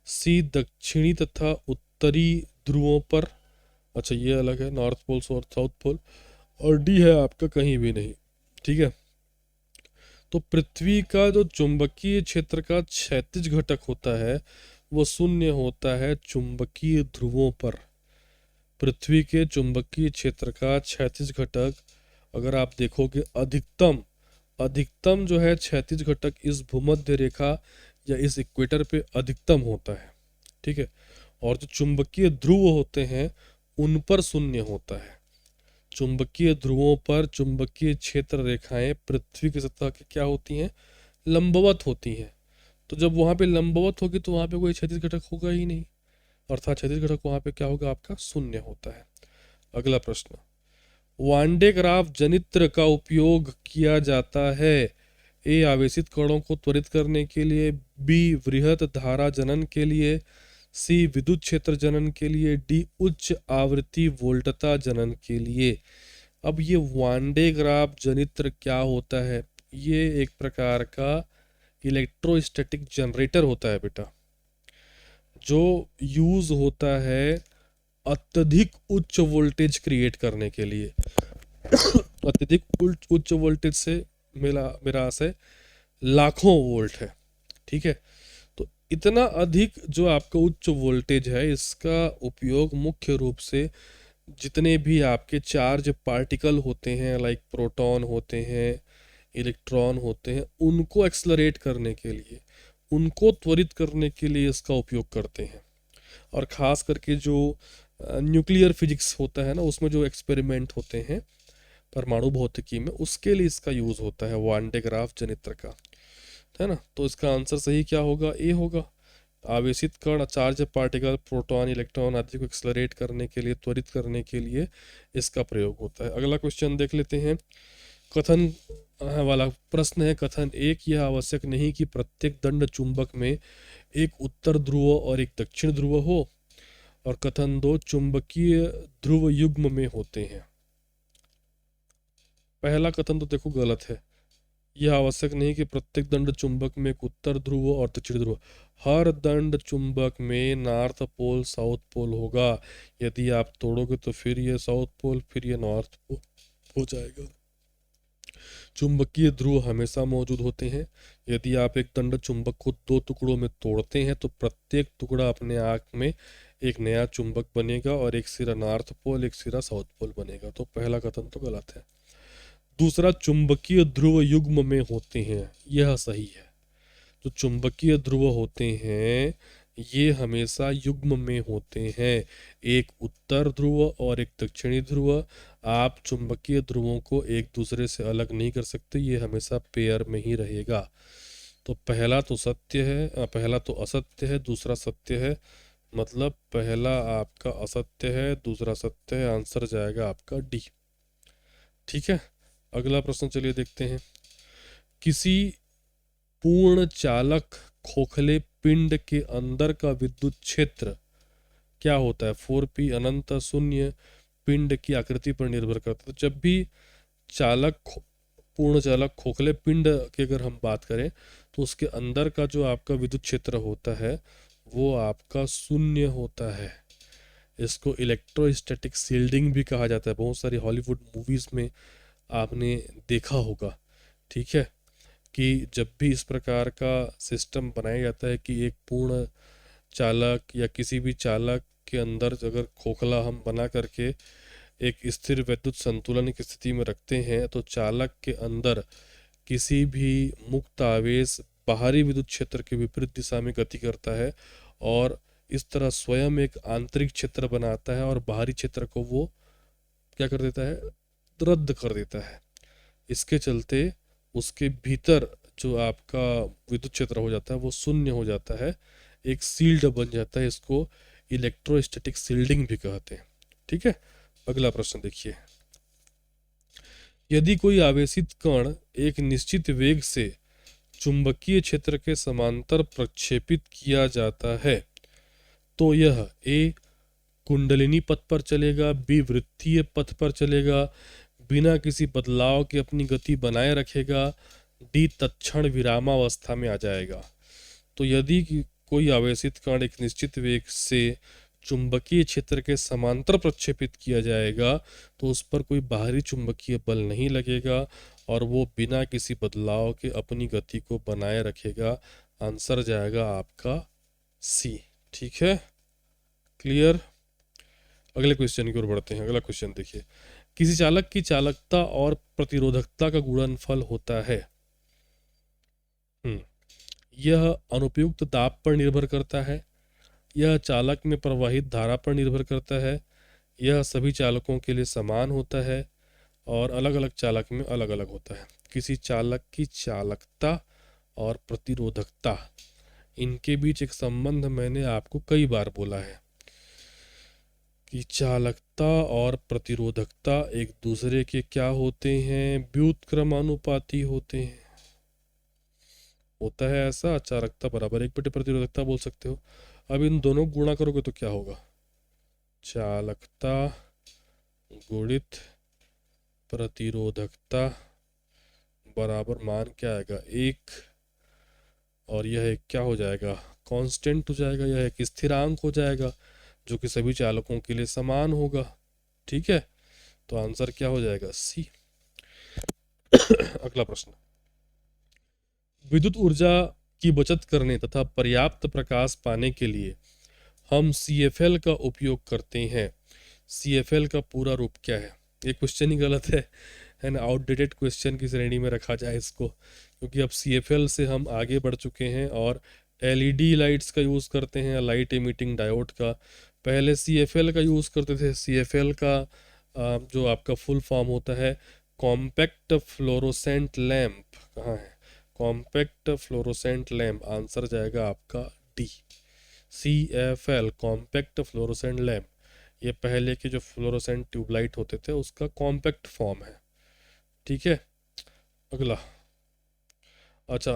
सी, दक्षिणी तथा उत्तरी ध्रुवों पर, अच्छा ये अलग है, नॉर्थ पोल और साउथ पोल, और डी है आपका कहीं भी नहीं। ठीक है, तो पृथ्वी का जो चुंबकीय क्षेत्र का क्षैतिज घटक होता है वो शून्य होता है चुंबकीय ध्रुवों पर। पृथ्वी के चुंबकीय क्षेत्र का क्षैतिज घटक, अगर आप देखोगे अधिकतम अधिकतम जो है क्षैतिज घटक इस भूमध्य रेखा या इस इक्वेटर पे अधिकतम होता है, ठीक है। और जो चुंबकीय ध्रुव होते हैं उन पर शून्य होता है। चुंबकीय ध्रुवों पर चुंबकीय क्षेत्र रेखाएं पृथ्वी की सतह की क्या होती हैं, लंबवत होती हैं। तो जब वहां पे लंबवत होगी तो वहां पे कोई क्षैतिज घटक होगा ही नहीं, अर्थात क्षैतिज घटक वहां पे क्या होगा, आपका शून्य होता है। अगला प्रश्न, वान डे ग्राफ जनित्र का उपयोग किया जाता है। ए आवेशित कणों को त्वरित करने के लिए, बी वृहत धारा जनन के लिए, सी विद्युत क्षेत्र जनन के लिए, डी उच्च आवृत्ति वोल्टता जनन के लिए। अब ये वान डे ग्राफ जनित्र क्या होता है, ये एक प्रकार का इलेक्ट्रोस्टैटिक जनरेटर होता है बेटा, जो यूज होता है अत्यधिक उच्च वोल्टेज क्रिएट करने के लिए। अत्यधिक उच्च वोल्टेज से मेरा मेरा आशय लाखों वोल्ट है, ठीक है। तो इतना अधिक जो आपका उच्च वोल्टेज है, इसका उपयोग मुख्य रूप से जितने भी आपके चार्ज पार्टिकल होते हैं, लाइक प्रोटॉन होते हैं, इलेक्ट्रॉन होते हैं, उनको एक्सलरेट करने के लिए, उनको त्वरित करने के लिए इसका उपयोग करते हैं। और ख़ास करके जो न्यूक्लियर फिजिक्स होता है ना, उसमें जो एक्सपेरिमेंट होते हैं परमाणु भौतिकी में, उसके लिए इसका यूज़ होता है वान डे ग्राफ जनित्र का, है ना। तो इसका आंसर सही क्या होगा, ए होगा। आवेशित कण, चार्ज पार्टिकल, प्रोटॉन, इलेक्ट्रॉन आदि को एक्सलरेट करने के लिए, त्वरित करने के लिए इसका प्रयोग होता है। अगला क्वेश्चन देख लेते हैं। कथन वाला प्रश्न है, कथन एक, यह आवश्यक नहीं कि प्रत्येक दंड चुंबक में एक उत्तर ध्रुव और एक दक्षिण ध्रुव हो। और कथन दो, चुंबकीय ध्रुव युग्म में होते हैं। पहला कथन तो देखो गलत है। यह आवश्यक नहीं कि प्रत्येक दंड चुंबक में एक उत्तर ध्रुव और दक्षिण ध्रुव, हर दंड चुंबक में नॉर्थ पोल साउथ पोल होगा। यदि आप तोड़ोगे तो फिर ये साउथ पोल, फिर ये नॉर्थ पोल हो जाएगा। चुंबकीय ध्रुव हमेशा मौजूद होते हैं। यदि आप एक दंड चुंबक को दो टुकड़ों में तोड़ते हैं तो प्रत्येक टुकड़ा अपने आप में एक नया चुंबक बनेगा और एक सिरा नॉर्थ पोल, एक सिरा साउथ पोल बनेगा। तो पहला कथन तो गलत है। दूसरा, चुंबकीय ध्रुव युग्म में होते हैं, यह सही है। जो चुंबकीय ध्रुव होते हैं ये हमेशा युग्म में होते हैं, एक उत्तर ध्रुव और एक दक्षिणी ध्रुव। आप चुंबकीय ध्रुवों को एक दूसरे से अलग नहीं कर सकते, ये हमेशा पेयर में ही रहेगा। तो पहला तो सत्य है, पहला तो असत्य है, दूसरा सत्य है। मतलब पहला आपका असत्य है, दूसरा सत्य है। आंसर जाएगा आपका डी, ठीक है। अगला प्रश्न चलिए देखते हैं। किसी पूर्ण चालक खोखले पिंड के अंदर का विद्युत क्षेत्र क्या होता है, 4p अनंत, शून्य, पिंड की आकृति पर निर्भर करता है। तो जब भी चालक, पूर्ण चालक खोखले पिंड की अगर हम बात करें तो उसके अंदर का जो आपका विद्युत क्षेत्र होता है वो आपका शून्य होता है। इसको इलेक्ट्रोस्टैटिक शील्डिंग भी कहा जाता है, बहुत सारी हॉलीवुड मूवीज में आपने देखा होगा, ठीक है। कि जब भी इस प्रकार का सिस्टम बनाया जाता है कि एक पूर्ण चालक या किसी भी चालक के अंदर अगर खोखला हम बना करके एक स्थिर विद्युत संतुलन की स्थिति में रखते हैं तो चालक के अंदर किसी भी मुक्त आवेश बाहरी विद्युत क्षेत्र के विपरीत दिशा में गति करता है और इस तरह स्वयं एक आंतरिक क्षेत्र बनाता है और बाहरी क्षेत्र को वो क्या कर देता है, रद्द कर देता है। इसके चलते उसके भीतर जो आपका विद्युत क्षेत्र हो जाता है वो शून्य हो जाता है, एक सील्ड बन जाता है। इसको इलेक्ट्रोस्टैटिक सील्डिंग भी कहते हैं, ठीक है। अगला प्रश्न देखिए। यदि कोई आवेशित कण एक निश्चित वेग से चुंबकीय क्षेत्र के समांतर प्रक्षेपित किया जाता है तो यह ए कुंडलिनी पथ पर चलेगा, बी वृत्तीय पथ पर चलेगा, बिना किसी बदलाव के अपनी गति बनाए रखेगा, डी तत्क्षण विरामावस्था में आ जाएगा। तो यदि कोई आवेशित कण एक निश्चित वेग से चुंबकीय क्षेत्र के समांतर प्रक्षेपित किया जाएगा तो उस पर कोई बाहरी चुंबकीय बल नहीं लगेगा और वो बिना किसी बदलाव के अपनी गति को बनाए रखेगा। आंसर जाएगा आपका सी, ठीक है, क्लियर। अगले क्वेश्चन की ओर बढ़ते हैं। अगला क्वेश्चन देखिए, किसी चालक की चालकता और प्रतिरोधकता का गुणनफल होता है। हम्म यह अनुपयुक्त दाब पर निर्भर करता है, यह चालक में प्रवाहित धारा पर निर्भर करता है, यह सभी चालकों के लिए समान होता है और अलग अलग चालक में अलग अलग होता है। किसी चालक की चालकता और प्रतिरोधकता, इनके बीच एक संबंध मैंने आपको कई बार बोला है कि चालकता और प्रतिरोधकता एक दूसरे के क्या होते हैं, व्युत्क्रमानुपाती होते हैं। होता है ऐसा, चालकता बराबर एक बटे प्रतिरोधकता बोल सकते हो। अब इन दोनों को गुणा करोगे तो क्या होगा, चालकता गुणित प्रतिरोधकता बराबर मान क्या आएगा, एक, और यह एक क्या हो जाएगा, कांस्टेंट हो जाएगा, यह एक स्थिरांक हो जाएगा जो कि सभी चालकों के लिए समान होगा। ठीक है, तो आंसर क्या हो जाएगा, सी। अगला प्रश्न, विद्युत ऊर्जा की बचत करने तथा पर्याप्त प्रकाश पाने के लिए हम CFL का उपयोग करते हैं। CFL का पूरा रूप क्या है? ये क्वेश्चन ही गलत है ना, आउटडेटेड क्वेश्चन की श्रेणी में रखा जाए इसको, क्योंकि अब CFL से हम आगे बढ़ चुके हैं और LED लाइट्स का यूज़ करते हैं, लाइट एमिटिंग डायोड का। पहले CFL का यूज़ करते थे। CFL का जो आपका फुल फॉर्म होता है कॉम्पैक्ट फ्लोरोसेंट लैम्प। कहाँ है, कॉम्पैक्ट फ्लोरोसेंट लैम्प, आंसर जाएगा आपका D. CFL compact fluorescent lamp, ये पहले के जो फ्लोरोसेंट ट्यूबलाइट होते थे उसका कॉम्पैक्ट फॉर्म है। ठीक है, अगला, अच्छा,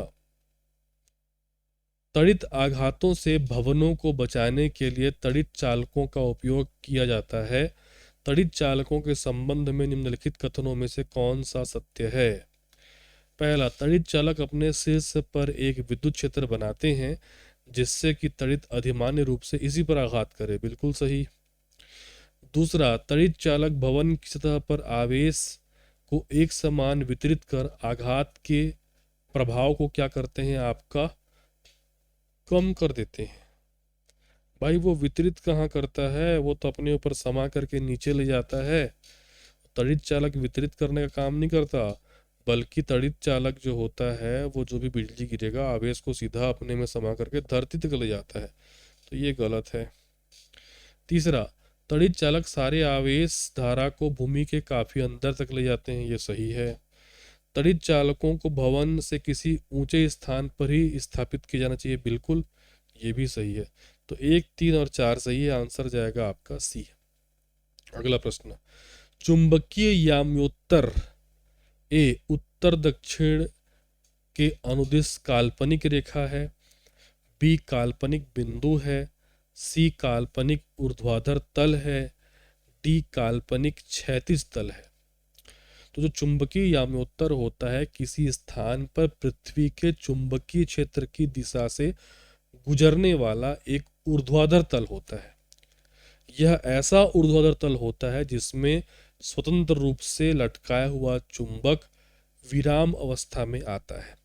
तड़ित आघातों से भवनों को बचाने के लिए तड़ित चालकों का उपयोग किया जाता है। तड़ित चालकों के संबंध में निम्नलिखित कथनों में से कौन सा सत्य है? पहला, तड़ित चालक अपने शीर्ष पर एक विद्युत क्षेत्र बनाते हैं जिससे कि तड़ित अधिमान्य रूप से इसी पर आघात करे, बिल्कुल सही। दूसरा, तड़ित चालक भवन की सतह पर आवेश को एक समान वितरित कर आघात के प्रभाव को क्या करते हैं, आपका कम कर देते हैं। भाई वो वितरित कहाँ करता है, वो तो अपने ऊपर समा करके नीचे ले जाता है। तड़ित चालक वितरित करने का काम नहीं करता, बल्कि तड़ित चालक जो होता है वो जो भी बिजली गिरेगा आवेश को सीधा अपने में समा करके धरती तक ले जाता है, तो ये गलत है। तीसरा, तड़ित चालक सारे आवेश धारा को भूमि के काफी अंदर तक ले जाते हैं, ये सही है। तड़ित चालकों को भवन से किसी ऊंचे स्थान पर ही स्थापित किया जाना चाहिए, बिल्कुल, ये भी सही है। तो 1, 3 और 4 सही है, आंसर जाएगा आपका सी। अगला प्रश्न, चुंबकीय याम्योत्तर ए उत्तर दक्षिण के अनुदिश काल्पनिक रेखा है, बी काल्पनिक बिंदु है, सी काल्पनिक ऊर्ध्वाधर तल है, डी काल्पनिक क्षैतिज तल है। तो जो चुंबकीय याम्योत्तर होता है किसी स्थान पर पृथ्वी के चुंबकीय क्षेत्र की दिशा से गुजरने वाला एक ऊर्ध्वाधर तल होता है। यह ऐसा ऊर्ध्वाधर तल होता है जिसमें स्वतंत्र रूप से लटकाया हुआ चुंबक विराम अवस्था में आता है।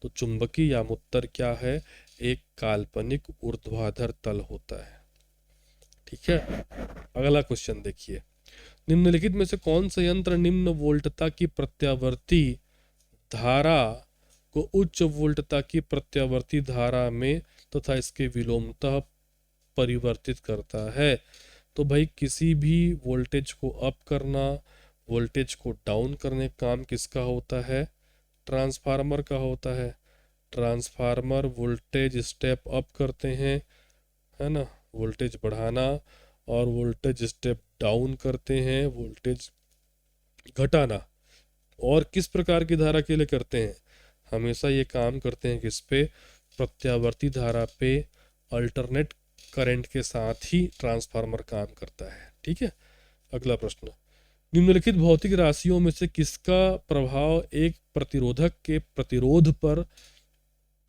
तो चुंबकीय यामोत्तर क्या है, एक काल्पनिक ऊर्ध्वाधर तल होता है। ठीक है, अगला क्वेश्चन देखिए, निम्नलिखित में से कौन सा यंत्र निम्न वोल्टता की प्रत्यावर्ती धारा को उच्च वोल्टता की प्रत्यावर्ती धारा में तथा इसके विलोमतः परिवर्तित करता है? तो भाई किसी भी वोल्टेज को अप करना, वोल्टेज को डाउन करने का काम किसका होता है, ट्रांसफार्मर का होता है। ट्रांसफार्मर वोल्टेज स्टेप अप करते हैं, है ना, वोल्टेज बढ़ाना, और वोल्टेज स्टेप डाउन करते हैं, वोल्टेज घटाना। और किस प्रकार की धारा के लिए करते हैं, हमेशा ये काम करते हैं किस पे, प्रत्यावर्ती धारा पे, अल्टरनेट करंट के साथ ही ट्रांसफार्मर काम करता है। ठीक है, अगला प्रश्न, निम्नलिखित भौतिक राशियों में से किसका प्रभाव एक प्रतिरोधक के प्रतिरोध पर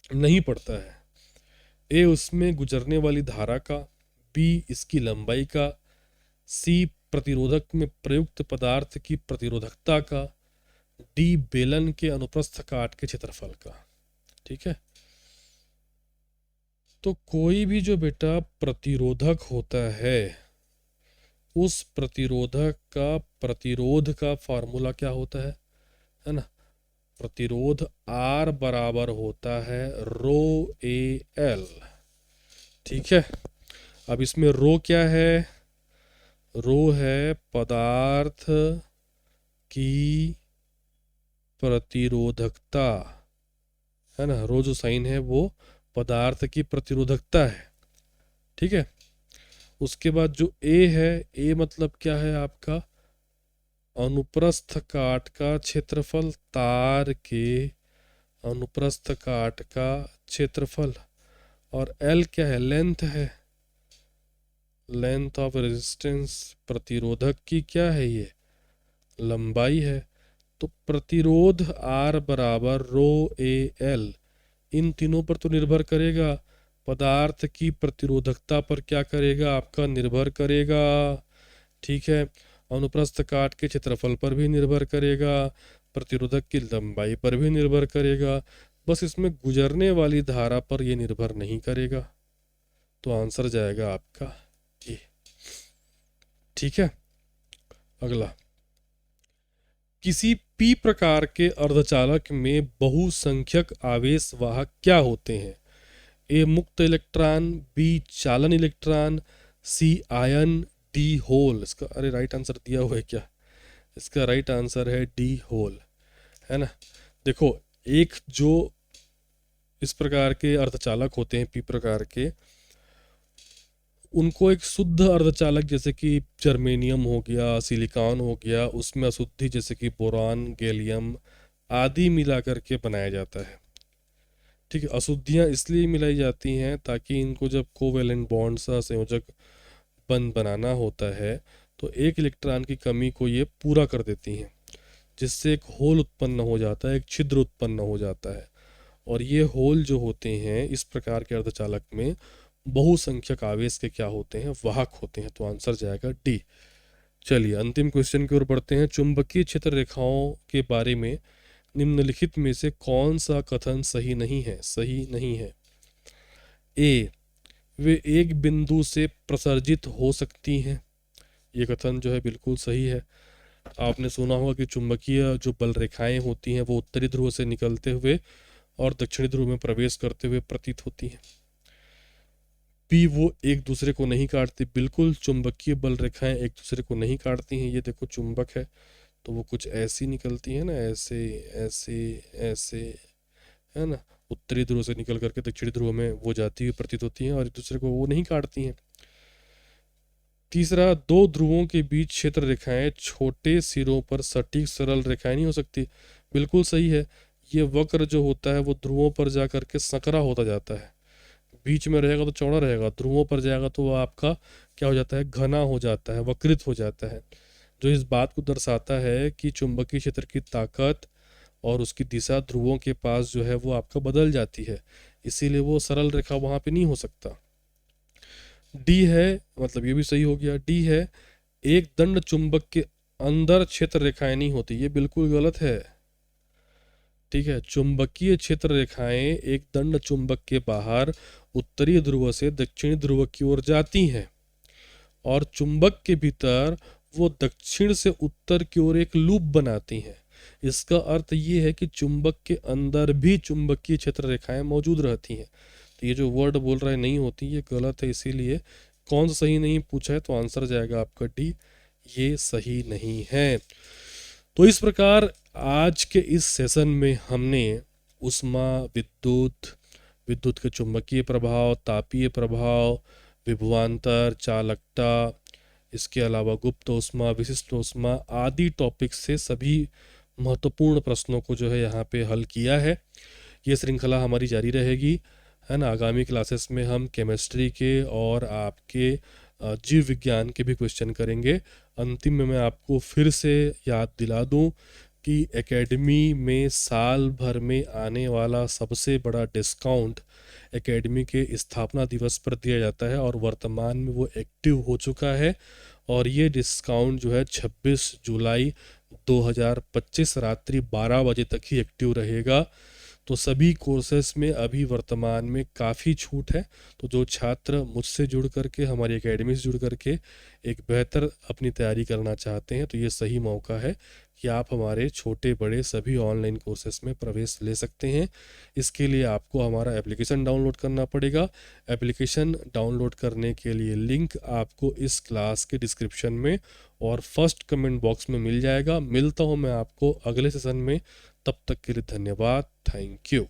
नहीं पड़ता है? ए उसमें गुजरने वाली धारा का, बी इसकी लंबाई का, सी प्रतिरोधक में प्रयुक्त पदार्थ की प्रतिरोधकता का, डी बेलन के अनुप्रस्थ काट के क्षेत्रफल का। ठीक है, तो कोई भी जो बेटा प्रतिरोधक होता है उस प्रतिरोधक का प्रतिरोध का फॉर्मूला क्या होता है ना। प्रतिरोध R बराबर होता है रो ए एल। ठीक है, अब इसमें रो क्या है, रो है पदार्थ की प्रतिरोधकता, है ना। रो जो साइन है वो पदार्थ की प्रतिरोधकता है। ठीक है, उसके बाद जो ए है, ए मतलब क्या है आपका, अनुप्रस्थ काट का क्षेत्रफल, तार के अनुप्रस्थ काट का क्षेत्रफल। और एल क्या है, लेंथ है, लेंथ ऑफ रेजिस्टेंस, प्रतिरोधक की क्या है ये, लंबाई है। तो प्रतिरोध आर बराबर रो ए एल, इन तीनों पर तो निर्भर करेगा, पदार्थ की प्रतिरोधकता पर क्या करेगा आपका, निर्भर करेगा। ठीक है, अनुप्रस्थ काट के क्षेत्रफल पर भी निर्भर करेगा, प्रतिरोधक की लंबाई पर भी निर्भर करेगा, बस इसमें गुजरने वाली धारा पर यह निर्भर नहीं करेगा। तो आंसर जाएगा आपका ए। ठीक है, अगला, किसी पी प्रकार के अर्धचालक में बहुसंख्यक आवेश वाहक क्या होते हैं। ए मुक्त इलेक्ट्रॉन, बी चालन इलेक्ट्रॉन, सी आयन, डी होल। इसका अरे राइट आंसर दिया हुआ है क्या, इसका राइट आंसर है डी होल, है ना। देखो, एक जो इस प्रकार के अर्धचालक होते हैं पी प्रकार के, उनको एक शुद्ध अर्धचालक जैसे कि जर्मेनियम हो गया, सिलिकॉन हो गया, उसमें अशुद्धि जैसे कि बोरान, गैलियम आदि मिला करके बनाया जाता है। ठीक है, अशुद्धियाँ इसलिए मिलाई जाती हैं ताकि इनको जब कोवेलेंट बॉन्ड सा संयोजक बंद बनाना होता है तो एक इलेक्ट्रॉन की कमी को ये पूरा कर देती हैं, जिससे एक होल उत्पन्न हो जाता है, एक छिद्र उत्पन्न हो जाता है। और ये होल जो होते हैं इस प्रकार के अर्धचालक में बहुसंख्यक आवेश के क्या होते हैं, वाहक होते हैं। तो आंसर जाएगा डी। चलिए अंतिम क्वेश्चन की ओर बढ़ते हैं। चुंबकीय क्षेत्र रेखाओं के बारे में निम्नलिखित में से कौन सा कथन सही नहीं है, सही नहीं है। ए, वे एक बिंदु से प्रसर्जित हो सकती हैं, ये कथन जो है बिल्कुल सही है। आपने सुना होगा कि चुंबकीय जो बल रेखाएं होती हैं वो उत्तरी ध्रुव से निकलते हुए और दक्षिणी ध्रुव में प्रवेश करते हुए प्रतीत होती हैं। बी, वो एक दूसरे को नहीं काटती, बिल्कुल चुंबकीय बल रेखाएं एक दूसरे को नहीं काटती हैं। ये देखो चुंबक है तो वो कुछ ऐसी निकलती है ना, ऐसे ऐसे ऐसे, है ना। उत्तरी ध्रुव से निकल करके दक्षिणी ध्रुव में वो जाती हुई प्रतीत होती हैं और एक दूसरे को वो नहीं काटती हैं। तीसरा, दो ध्रुवों के बीच क्षेत्र रेखाएं छोटे सिरों पर सटीक सरल रेखाएं नहीं हो सकती, बिल्कुल सही है। ये वक्र जो होता है वो ध्रुवों पर जा करके संकरा होता जाता है, बीच में रहेगा तो चौड़ा रहेगा, ध्रुवों पर जाएगा तो वो आपका क्या हो जाता है, घना हो जाता है, वक्रित हो जाता है। जो इस बात को दर्शाता है कि चुंबकीय क्षेत्र की ताकत और उसकी दिशा ध्रुवों के पास जो है वो आपका बदल जाती है, इसीलिए वो सरल रेखा वहां पे नहीं हो सकता। डी है, मतलब ये भी सही हो गया। डी है, एक दंड चुंबक के अंदर क्षेत्र रेखाएं नहीं होती, ये बिल्कुल गलत है। ठीक है, चुंबकीय क्षेत्र रेखाएं एक दंड चुंबक के बाहर उत्तरी ध्रुव से दक्षिणी ध्रुव की ओर जाती हैं और चुंबक के भीतर वो दक्षिण से उत्तर की ओर एक लूप बनाती हैं। इसका अर्थ ये है कि चुंबक के अंदर भी चुंबकीय क्षेत्र रेखाएं मौजूद रहती हैं। तो ये जो वर्ड बोल रहे नहीं होती, ये गलत है, इसीलिए कौन सा सही नहीं पूछा है तो आंसर जाएगा आपका डी, ये सही नहीं है। तो इस प्रकार आज के इस सेशन में हमने उष्मा, विद्युत, विद्युत के चुंबकीय प्रभाव, तापीय प्रभाव, विभवांतर, चालकता, इसके अलावा गुप्त ऊष्मा, विशिष्ट ऊष्मा आदि टॉपिक से सभी महत्वपूर्ण प्रश्नों को जो है यहाँ पे हल किया है। ये श्रृंखला हमारी जारी रहेगी, है ना। आगामी क्लासेस में हम केमिस्ट्री के और आपके जीव विज्ञान के भी क्वेश्चन करेंगे। अंतिम में मैं आपको फिर से याद दिला दूं कि एकेडमी में साल भर में आने वाला सबसे बड़ा डिस्काउंट एकेडमी के स्थापना दिवस पर दिया जाता है और वर्तमान में वो एक्टिव हो चुका है। और ये डिस्काउंट जो है 26 जुलाई 2025 रात्रि 12 बजे तक ही एक्टिव रहेगा। तो सभी कोर्सेस में अभी वर्तमान में काफ़ी छूट है। तो जो छात्र मुझसे जुड़ करके, हमारी एकेडमी से जुड़ करके एक बेहतर अपनी तैयारी करना चाहते हैं, तो ये सही मौका है कि आप हमारे छोटे बड़े सभी ऑनलाइन कोर्सेस में प्रवेश ले सकते हैं। इसके लिए आपको हमारा एप्लीकेशन डाउनलोड करना पड़ेगा। एप्लीकेशन डाउनलोड करने के लिए लिंक आपको इस क्लास के डिस्क्रिप्शन में और फर्स्ट कमेंट बॉक्स में मिल जाएगा। मिलता हूँ मैं आपको अगले सेशन में। तब तक के लिए धन्यवाद। Thank you.